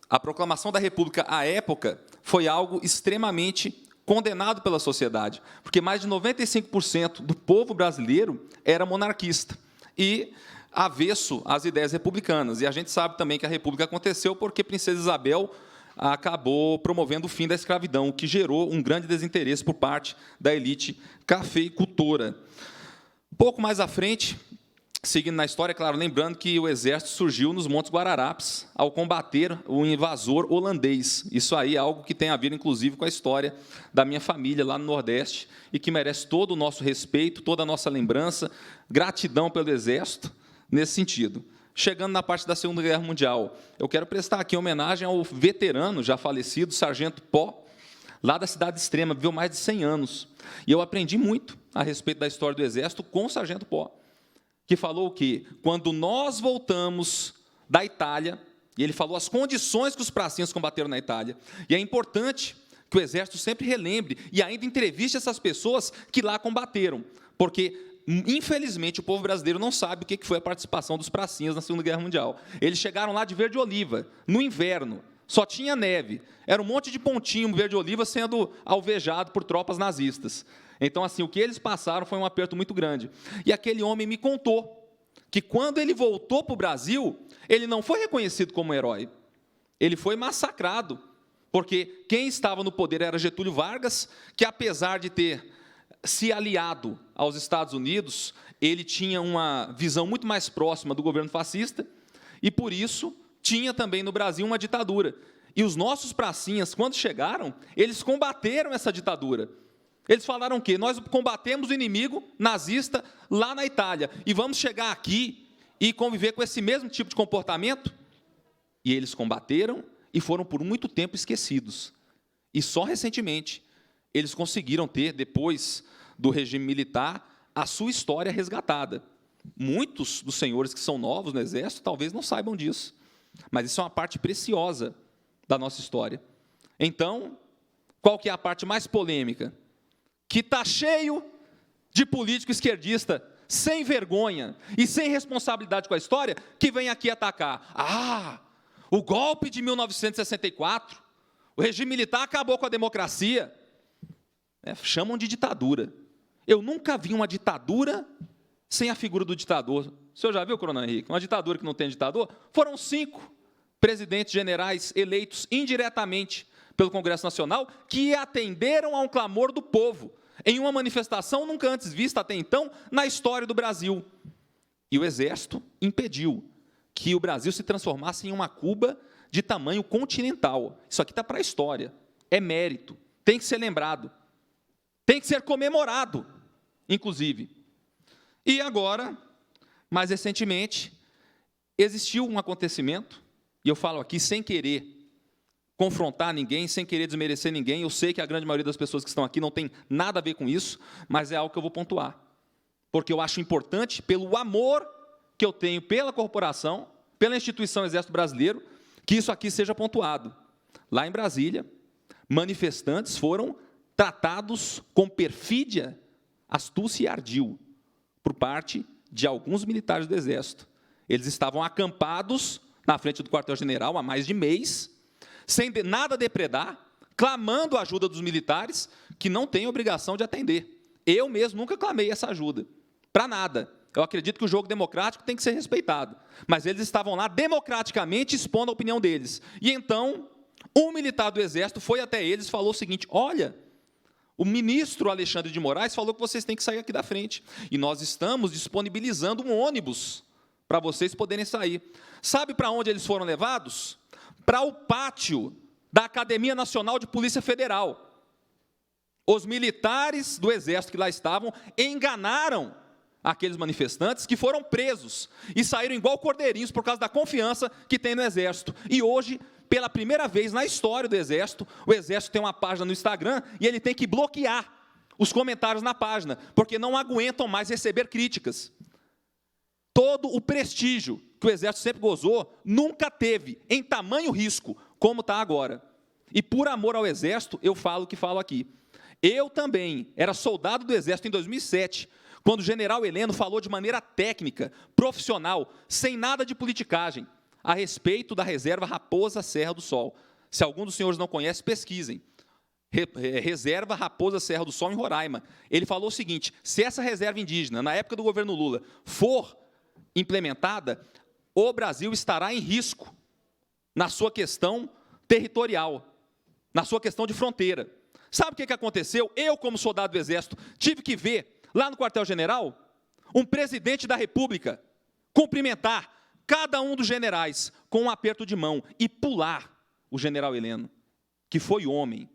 a proclamação da República, à época, foi algo extremamente condenado pela sociedade, porque mais de 95% do povo brasileiro era monarquista e avesso às ideias republicanas. E a gente sabe também que a República aconteceu porque Princesa Isabel acabou promovendo o fim da escravidão, o que gerou um grande desinteresse por parte da elite cafeicultora. Um pouco mais à frente, seguindo na história, claro, lembrando que o Exército surgiu nos Montes Guararapes ao combater o invasor holandês. Isso aí é algo que tem a ver, inclusive, com a história da minha família lá no Nordeste e que merece todo o nosso respeito, toda a nossa lembrança, gratidão pelo Exército nesse sentido. Chegando na parte da Segunda Guerra Mundial, eu quero prestar aqui homenagem ao veterano já falecido, Sargento Pó, lá da Cidade Extrema, viveu mais de 100 anos. E eu aprendi muito a respeito da história do Exército com o Sargento Pó, que falou que, quando nós voltamos da Itália, e ele falou as condições que os pracinhas combateram na Itália, e é importante que o Exército sempre relembre e ainda entreviste essas pessoas que lá combateram, porque, infelizmente, o povo brasileiro não sabe o que foi a participação dos pracinhas na Segunda Guerra Mundial. Eles chegaram lá de verde-oliva, no inverno, só tinha neve, era um monte de pontinho verde-oliva sendo alvejado por tropas nazistas. Então, assim, o que eles passaram foi um aperto muito grande. E aquele homem me contou que, quando ele voltou para o Brasil, ele não foi reconhecido como herói. Ele foi massacrado, porque quem estava no poder era Getúlio Vargas, que, apesar de ter se aliado aos Estados Unidos, ele tinha uma visão muito mais próxima do governo fascista, e, por isso, tinha também no Brasil uma ditadura. E os nossos pracinhas, quando chegaram, eles combateram essa ditadura. Eles falaram que nós combatemos o inimigo nazista lá na Itália e vamos chegar aqui e conviver com esse mesmo tipo de comportamento? E eles combateram e foram por muito tempo esquecidos. E só recentemente eles conseguiram ter, depois do regime militar, a sua história resgatada. Muitos dos senhores que são novos no Exército talvez não saibam disso, mas isso é uma parte preciosa da nossa história. Então, qual que é a parte mais polêmica? Que está cheio de político esquerdista sem vergonha e sem responsabilidade com a história, que vem aqui atacar. Ah, o golpe de 1964, o regime militar acabou com a democracia. Chamam de ditadura. Eu nunca vi uma ditadura sem a figura do ditador. O senhor já viu, coronel Henrique? Uma ditadura que não tem ditador? Foram 5 presidentes generais eleitos indiretamente pelo Congresso Nacional que atenderam a um clamor do povo, em uma manifestação nunca antes vista até então na história do Brasil. E o Exército impediu que o Brasil se transformasse em uma Cuba de tamanho continental. Isso aqui está para a história. É mérito. Tem que ser lembrado. Tem que ser comemorado, inclusive. E agora, mais recentemente, existiu um acontecimento e eu falo aqui sem querer confrontar ninguém, sem querer desmerecer ninguém, eu sei que a grande maioria das pessoas que estão aqui não tem nada a ver com isso, mas é algo que eu vou pontuar, porque eu acho importante, pelo amor que eu tenho pela corporação, pela instituição Exército Brasileiro, que isso aqui seja pontuado. Lá em Brasília, manifestantes foram tratados com perfídia, astúcia e ardil, por parte de alguns militares do Exército. Eles estavam acampados na frente do quartel-general há mais de mês, sem nada depredar, clamando a ajuda dos militares, que não têm obrigação de atender. Eu mesmo nunca clamei essa ajuda, para nada. Eu acredito que o jogo democrático tem que ser respeitado. Mas eles estavam lá democraticamente expondo a opinião deles. E então, um militar do Exército foi até eles e falou o seguinte: olha, o ministro Alexandre de Moraes falou que vocês têm que sair aqui da frente. E nós estamos disponibilizando um ônibus para vocês poderem sair. Sabe para onde eles foram levados? Para o pátio da Academia Nacional de Polícia Federal. Os militares do Exército que lá estavam enganaram aqueles manifestantes, que foram presos e saíram igual cordeirinhos por causa da confiança que tem no Exército. E hoje, pela primeira vez na história do Exército, o Exército tem uma página no Instagram e ele tem que bloquear os comentários na página, porque não aguentam mais receber críticas. Todo o prestígio que o Exército sempre gozou, nunca teve em tamanho risco, como está agora. E por amor ao Exército, eu falo o que falo aqui. Eu também era soldado do Exército em 2007, quando o general Heleno falou de maneira técnica, profissional, sem nada de politicagem, a respeito da reserva Raposa Serra do Sol. Se algum dos senhores não conhece, pesquisem. Reserva Raposa Serra do Sol, em Roraima. Ele falou o seguinte: se essa reserva indígena, na época do governo Lula, for implementada, o Brasil estará em risco na sua questão territorial, na sua questão de fronteira. Sabe o que aconteceu? Eu, como soldado do Exército, tive que ver, lá no quartel-general, um presidente da República cumprimentar cada um dos generais com um aperto de mão e pular o general Heleno, que foi homem,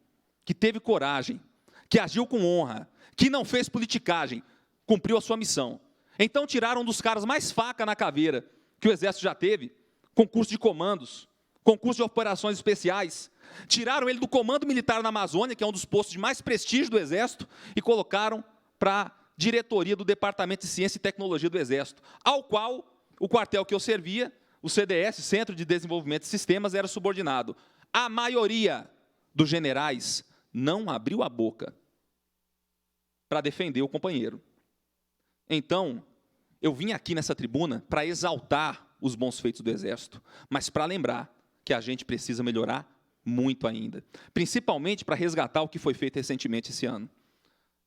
que teve coragem, que agiu com honra, que não fez politicagem, cumpriu a sua missão. Então tiraram um dos caras mais faca na caveira que o Exército já teve, concurso de comandos, concurso de operações especiais, tiraram ele do Comando Militar na Amazônia, que é um dos postos de mais prestígio do Exército, e colocaram para a diretoria do Departamento de Ciência e Tecnologia do Exército, ao qual o quartel que eu servia, o CDS, Centro de Desenvolvimento de Sistemas, era subordinado. A maioria dos generais não abriu a boca para defender o companheiro. Então, eu vim aqui nessa tribuna para exaltar os bons feitos do Exército, mas para lembrar que a gente precisa melhorar muito ainda, principalmente para resgatar o que foi feito recentemente esse ano.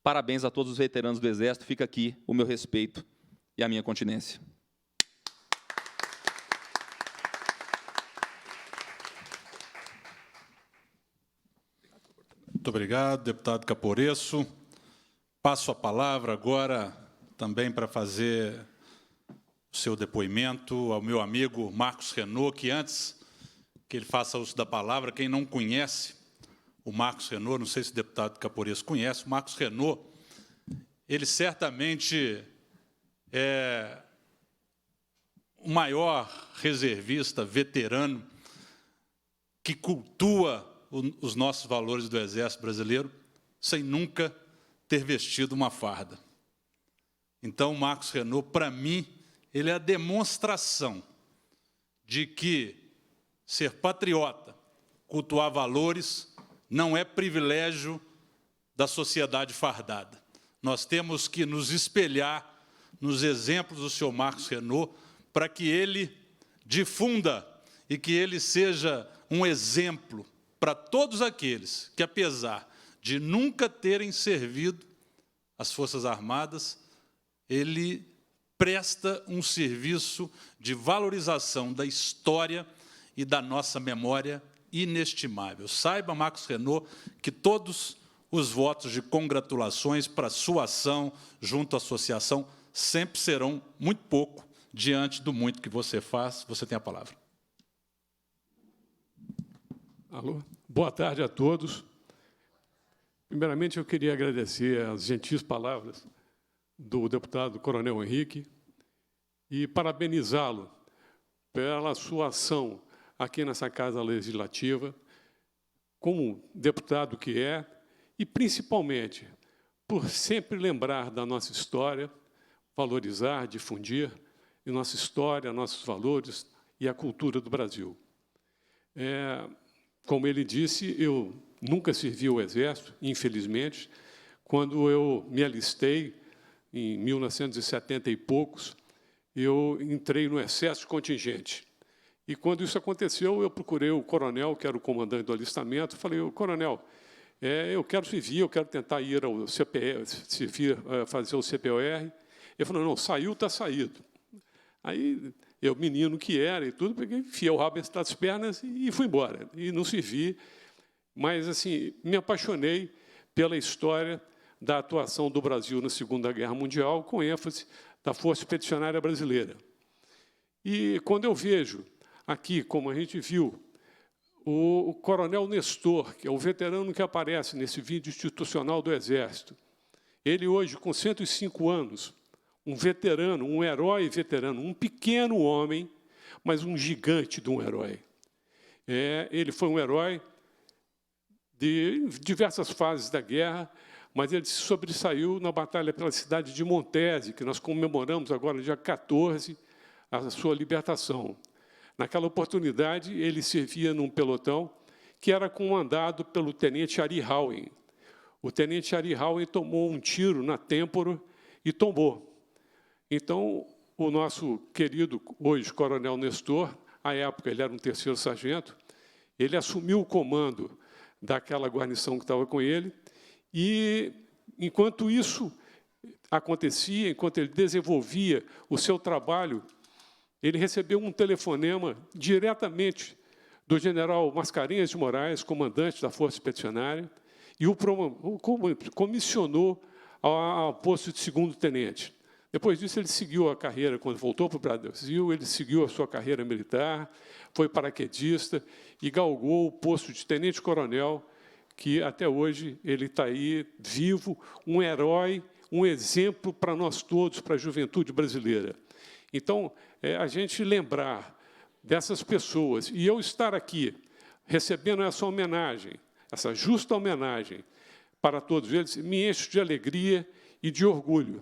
Parabéns a todos os veteranos do Exército, fica aqui o meu respeito e a minha continência. Muito obrigado, deputado Caporesso. Passo a palavra agora também para fazer o seu depoimento ao meu amigo Marcos Renaud, que antes que ele faça uso da palavra, quem não conhece o Marcos Renaud, não sei se o deputado Caporesso conhece, o Marcos Renaud, ele certamente é o maior reservista veterano que cultua os nossos valores do Exército Brasileiro sem nunca ter vestido uma farda. Então, o Marcos Renaud, para mim, ele é a demonstração de que ser patriota, cultuar valores, não é privilégio da sociedade fardada. Nós temos que nos espelhar nos exemplos do senhor Marcos Renaud para que ele difunda e que ele seja um exemplo para todos aqueles que, apesar de nunca terem servido as Forças Armadas, ele presta um serviço de valorização da história e da nossa memória inestimável. Saiba, Marcos Renaud, que todos os votos de congratulações para a sua ação junto à associação sempre serão muito pouco diante do muito que você faz. Você tem a palavra. Alô? Boa tarde a todos. Primeiramente, eu queria agradecer as gentis palavras do deputado Coronel Henrique e parabenizá-lo pela sua ação aqui nessa Casa Legislativa, como deputado que é, e, principalmente, por sempre lembrar da nossa história, valorizar, difundir a nossa história, nossos valores e a cultura do Brasil. Como ele disse, eu nunca servi o Exército, infelizmente. Quando eu me alistei, em 1970 e poucos, eu entrei no excesso contingente. E, quando isso aconteceu, eu procurei o coronel, que era o comandante do alistamento, falei: coronel, eu quero servir, eu quero tentar ir ao CPR, fazer o CPOR. Ele falou: não, saiu, está saído. Aí, eu, menino que era e tudo, peguei, enfiei o rabo entre as pernas e fui embora. E não servi, mas, assim, me apaixonei pela história da atuação do Brasil na Segunda Guerra Mundial, com ênfase da Força Expedicionária Brasileira. E, quando eu vejo aqui, como a gente viu, o coronel Nestor, que é o veterano que aparece nesse vídeo institucional do Exército, ele hoje, com 105 anos, um veterano, um herói veterano, um pequeno homem, mas um gigante de um herói. Ele foi um herói de diversas fases da guerra, mas ele se sobressaiu na batalha pela cidade de Montese, que nós comemoramos agora, dia 14, a sua libertação. Naquela oportunidade, ele servia num pelotão que era comandado pelo tenente Ari Howen. O tenente Ari Howen tomou um tiro na têmpora e tombou. Então, o nosso querido, hoje, coronel Nestor, à época ele era um 3º sargento, ele assumiu o comando daquela guarnição que estava com ele, e, enquanto isso acontecia, enquanto ele desenvolvia o seu trabalho, ele recebeu um telefonema diretamente do general Mascarenhas de Moraes, comandante da Força Expedicionária, e o comissionou ao posto de 2º tenente. Depois disso, ele seguiu a carreira, quando voltou para o Brasil, ele seguiu a sua carreira militar, foi paraquedista e galgou o posto de tenente-coronel, que, até hoje, ele está aí, vivo, um herói, um exemplo para nós todos, para a juventude brasileira. Então, a gente lembrar dessas pessoas, e eu estar aqui, recebendo essa homenagem, essa justa homenagem para todos eles, me enche de alegria e de orgulho.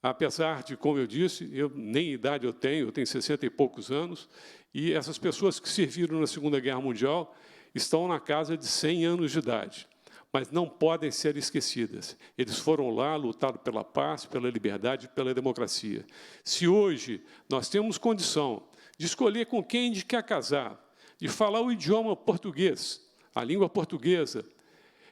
Apesar de, como eu disse, nem idade eu tenho 60 e poucos anos, e essas pessoas que serviram na Segunda Guerra Mundial estão na casa de 100 anos de idade, mas não podem ser esquecidas. Eles foram lá, lutaram pela paz, pela liberdade, pela democracia. Se hoje nós temos condição de escolher com quem a gente quer casar, de falar o idioma português, a língua portuguesa,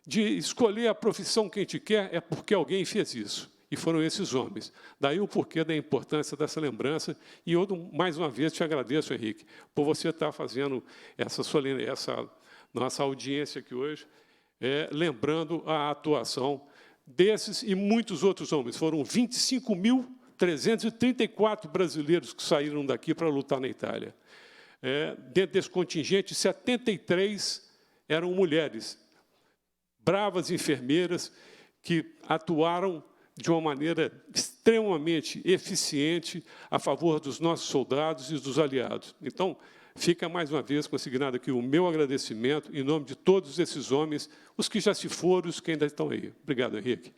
de escolher a profissão que a gente quer, é porque alguém fez isso. E foram esses homens. Daí o porquê da importância dessa lembrança. E eu, mais uma vez, te agradeço, Henrique, por você estar fazendo essa nossa audiência aqui hoje, lembrando a atuação desses e muitos outros homens. Foram 25.334 brasileiros que saíram daqui para lutar na Itália. Dentro desse contingente, 73 eram mulheres, bravas enfermeiras, que atuaram de uma maneira extremamente eficiente a favor dos nossos soldados e dos aliados. Então, fica mais uma vez consignado aqui o meu agradecimento em nome de todos esses homens, os que já se foram, os que ainda estão aí. Obrigado, Henrique.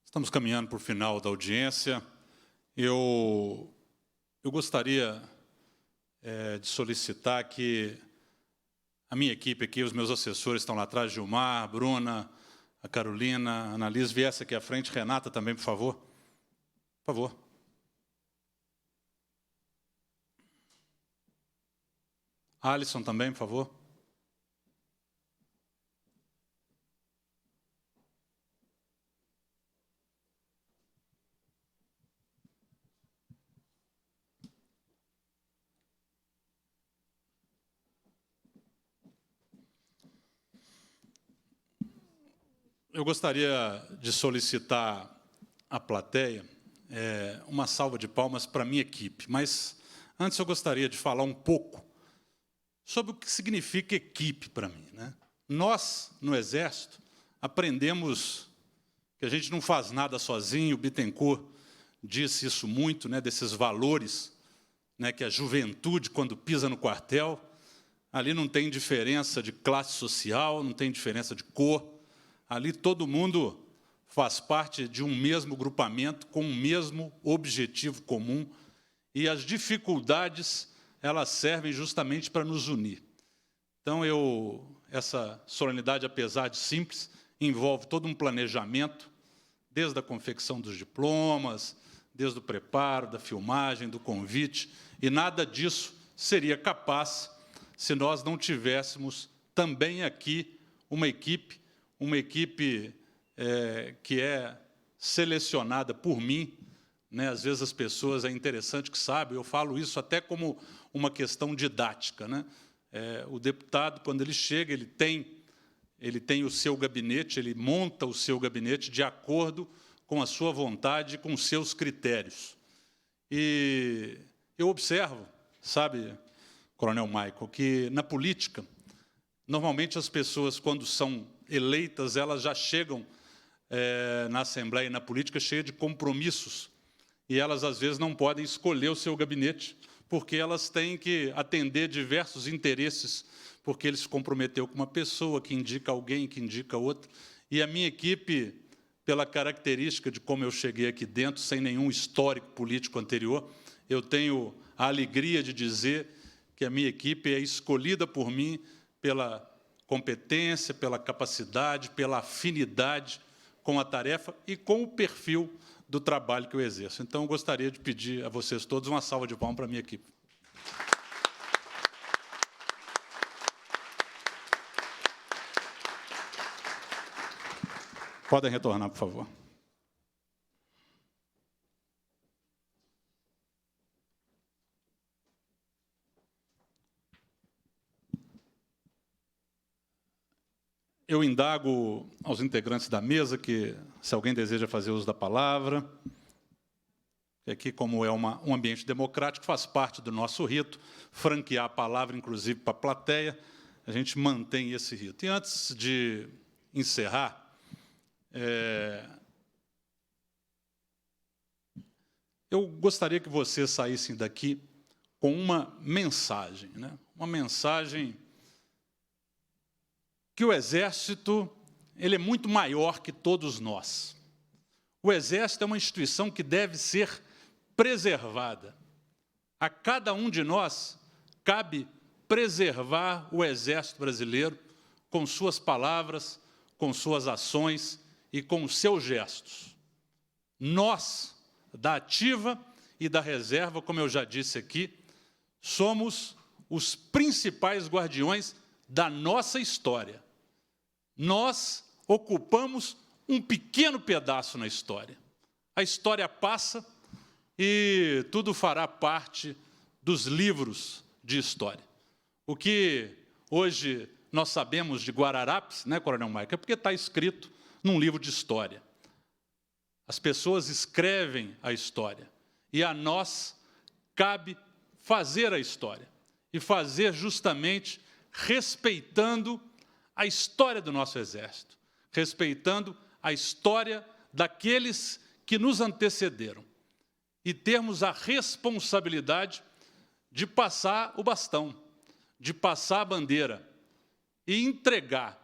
Estamos caminhando para o final da audiência. Eu gostaria de solicitar que a minha equipe aqui, os meus assessores estão lá atrás, Gilmar, Bruna, a Carolina, a Annalise, viesse aqui à frente. Renata também, por favor. Por favor. Alisson também, por favor. Eu gostaria de solicitar à plateia uma salva de palmas para a minha equipe. Mas, Antes, eu gostaria de falar um pouco sobre o que significa equipe para mim, né? Nós, no Exército, aprendemos que a gente não faz nada sozinho. O Bittencourt disse isso muito, né, desses valores, né, que a juventude, quando pisa no quartel, ali não tem diferença de classe social, não tem diferença de cor. Ali todo mundo faz parte de um mesmo grupamento, com um mesmo objetivo comum, e as dificuldades, elas servem justamente para nos unir. Então, essa solenidade, apesar de simples, envolve todo um planejamento, desde a confecção dos diplomas, desde o preparo, da filmagem, do convite, e nada disso seria capaz se nós não tivéssemos também aqui uma equipe que é selecionada por mim, né? Às vezes as pessoas, é interessante que sabem, eu falo isso até como uma questão didática, né? O deputado, quando ele chega, ele tem o seu gabinete, ele monta o seu gabinete de acordo com a sua vontade, com os seus critérios. E eu observo, sabe, Coronel Michael, que na política, normalmente as pessoas, quando são eleitas, elas já chegam na Assembleia e na política cheias de compromissos, e elas, às vezes, não podem escolher o seu gabinete, porque elas têm que atender diversos interesses, porque ele se comprometeu com uma pessoa, que indica alguém, que indica outra. E a minha equipe, pela característica de como eu cheguei aqui dentro, sem nenhum histórico político anterior, eu tenho a alegria de dizer que a minha equipe é escolhida por mim pela competência, pela capacidade, pela afinidade com a tarefa e com o perfil do trabalho que eu exerço. Então, eu gostaria de pedir a vocês todos uma salva de palmas para a minha equipe. Podem retornar, por favor. Eu indago aos integrantes da mesa que, se alguém deseja fazer uso da palavra, aqui, como é um ambiente democrático, faz parte do nosso rito, franquear a palavra, inclusive, para a plateia, a gente mantém esse rito. E antes de encerrar, eu gostaria que vocês saíssem daqui com uma mensagem, né? Uma mensagem que o Exército ele é muito maior que todos nós. O Exército é uma instituição que deve ser preservada. A cada um de nós cabe preservar o Exército brasileiro com suas palavras, com suas ações e com os seus gestos. Nós, da ativa e da reserva, como eu já disse aqui, somos os principais guardiões da nossa história. Nós ocupamos um pequeno pedaço na história. A história passa e tudo fará parte dos livros de história. O que hoje nós sabemos de Guararapes, né, Coronel Maica, é porque está escrito num livro de história. As pessoas escrevem a história e a nós cabe fazer a história e fazer justamente respeitando a história do nosso Exército, respeitando a história daqueles que nos antecederam e termos a responsabilidade de passar o bastão, de passar a bandeira e entregar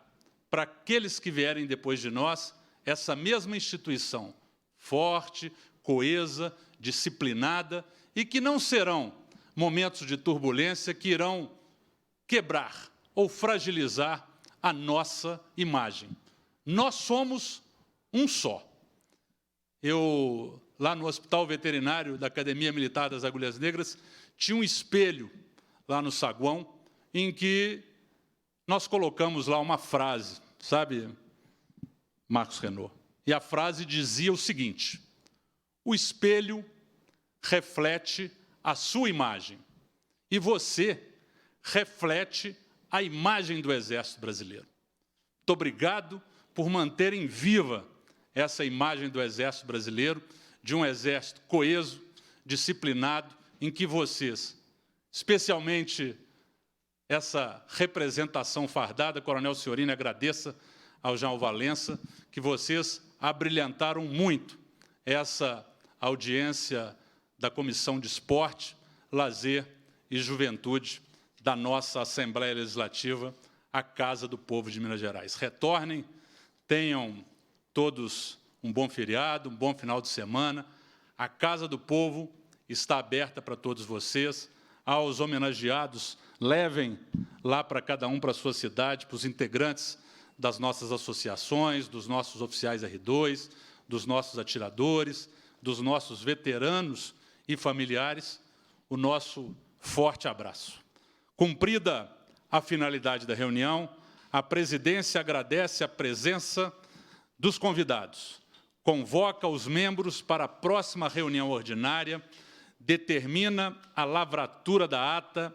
para aqueles que vierem depois de nós essa mesma instituição forte, coesa, disciplinada e que não serão momentos de turbulência que irão quebrar ou fragilizar a nossa imagem. Nós somos um só. Eu, lá no Hospital Veterinário da Academia Militar das Agulhas Negras, tinha um espelho lá no saguão em que nós colocamos lá uma frase, sabe, Marcos Renaud? E a frase dizia o seguinte: o espelho reflete a sua imagem e você reflete a imagem do Exército Brasileiro. Muito obrigado por manterem viva essa imagem do Exército Brasileiro, de um Exército coeso, disciplinado, em que vocês especialmente essa representação fardada. Coronel Ciorini, agradeça ao João Valença, que vocês abrilhantaram muito essa audiência da Comissão de Esporte, Lazer e Juventude da nossa Assembleia Legislativa, a Casa do Povo de Minas Gerais. Retornem, tenham todos um bom feriado, um bom final de semana. A Casa do Povo está aberta para todos vocês. Aos homenageados, levem lá para cada um, para a sua cidade, para os integrantes das nossas associações, dos nossos oficiais R2, dos nossos atiradores, dos nossos veteranos e familiares, o nosso forte abraço. Cumprida a finalidade da reunião, a presidência agradece a presença dos convidados, convoca os membros para a próxima reunião ordinária, determina a lavratura da ata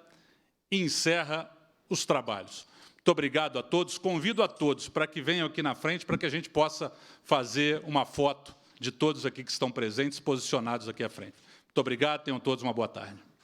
e encerra os trabalhos. Muito obrigado a todos. Convido a todos para que venham aqui na frente, para que a gente possa fazer uma foto de todos aqui que estão presentes, posicionados aqui à frente. Muito obrigado, tenham todos uma boa tarde.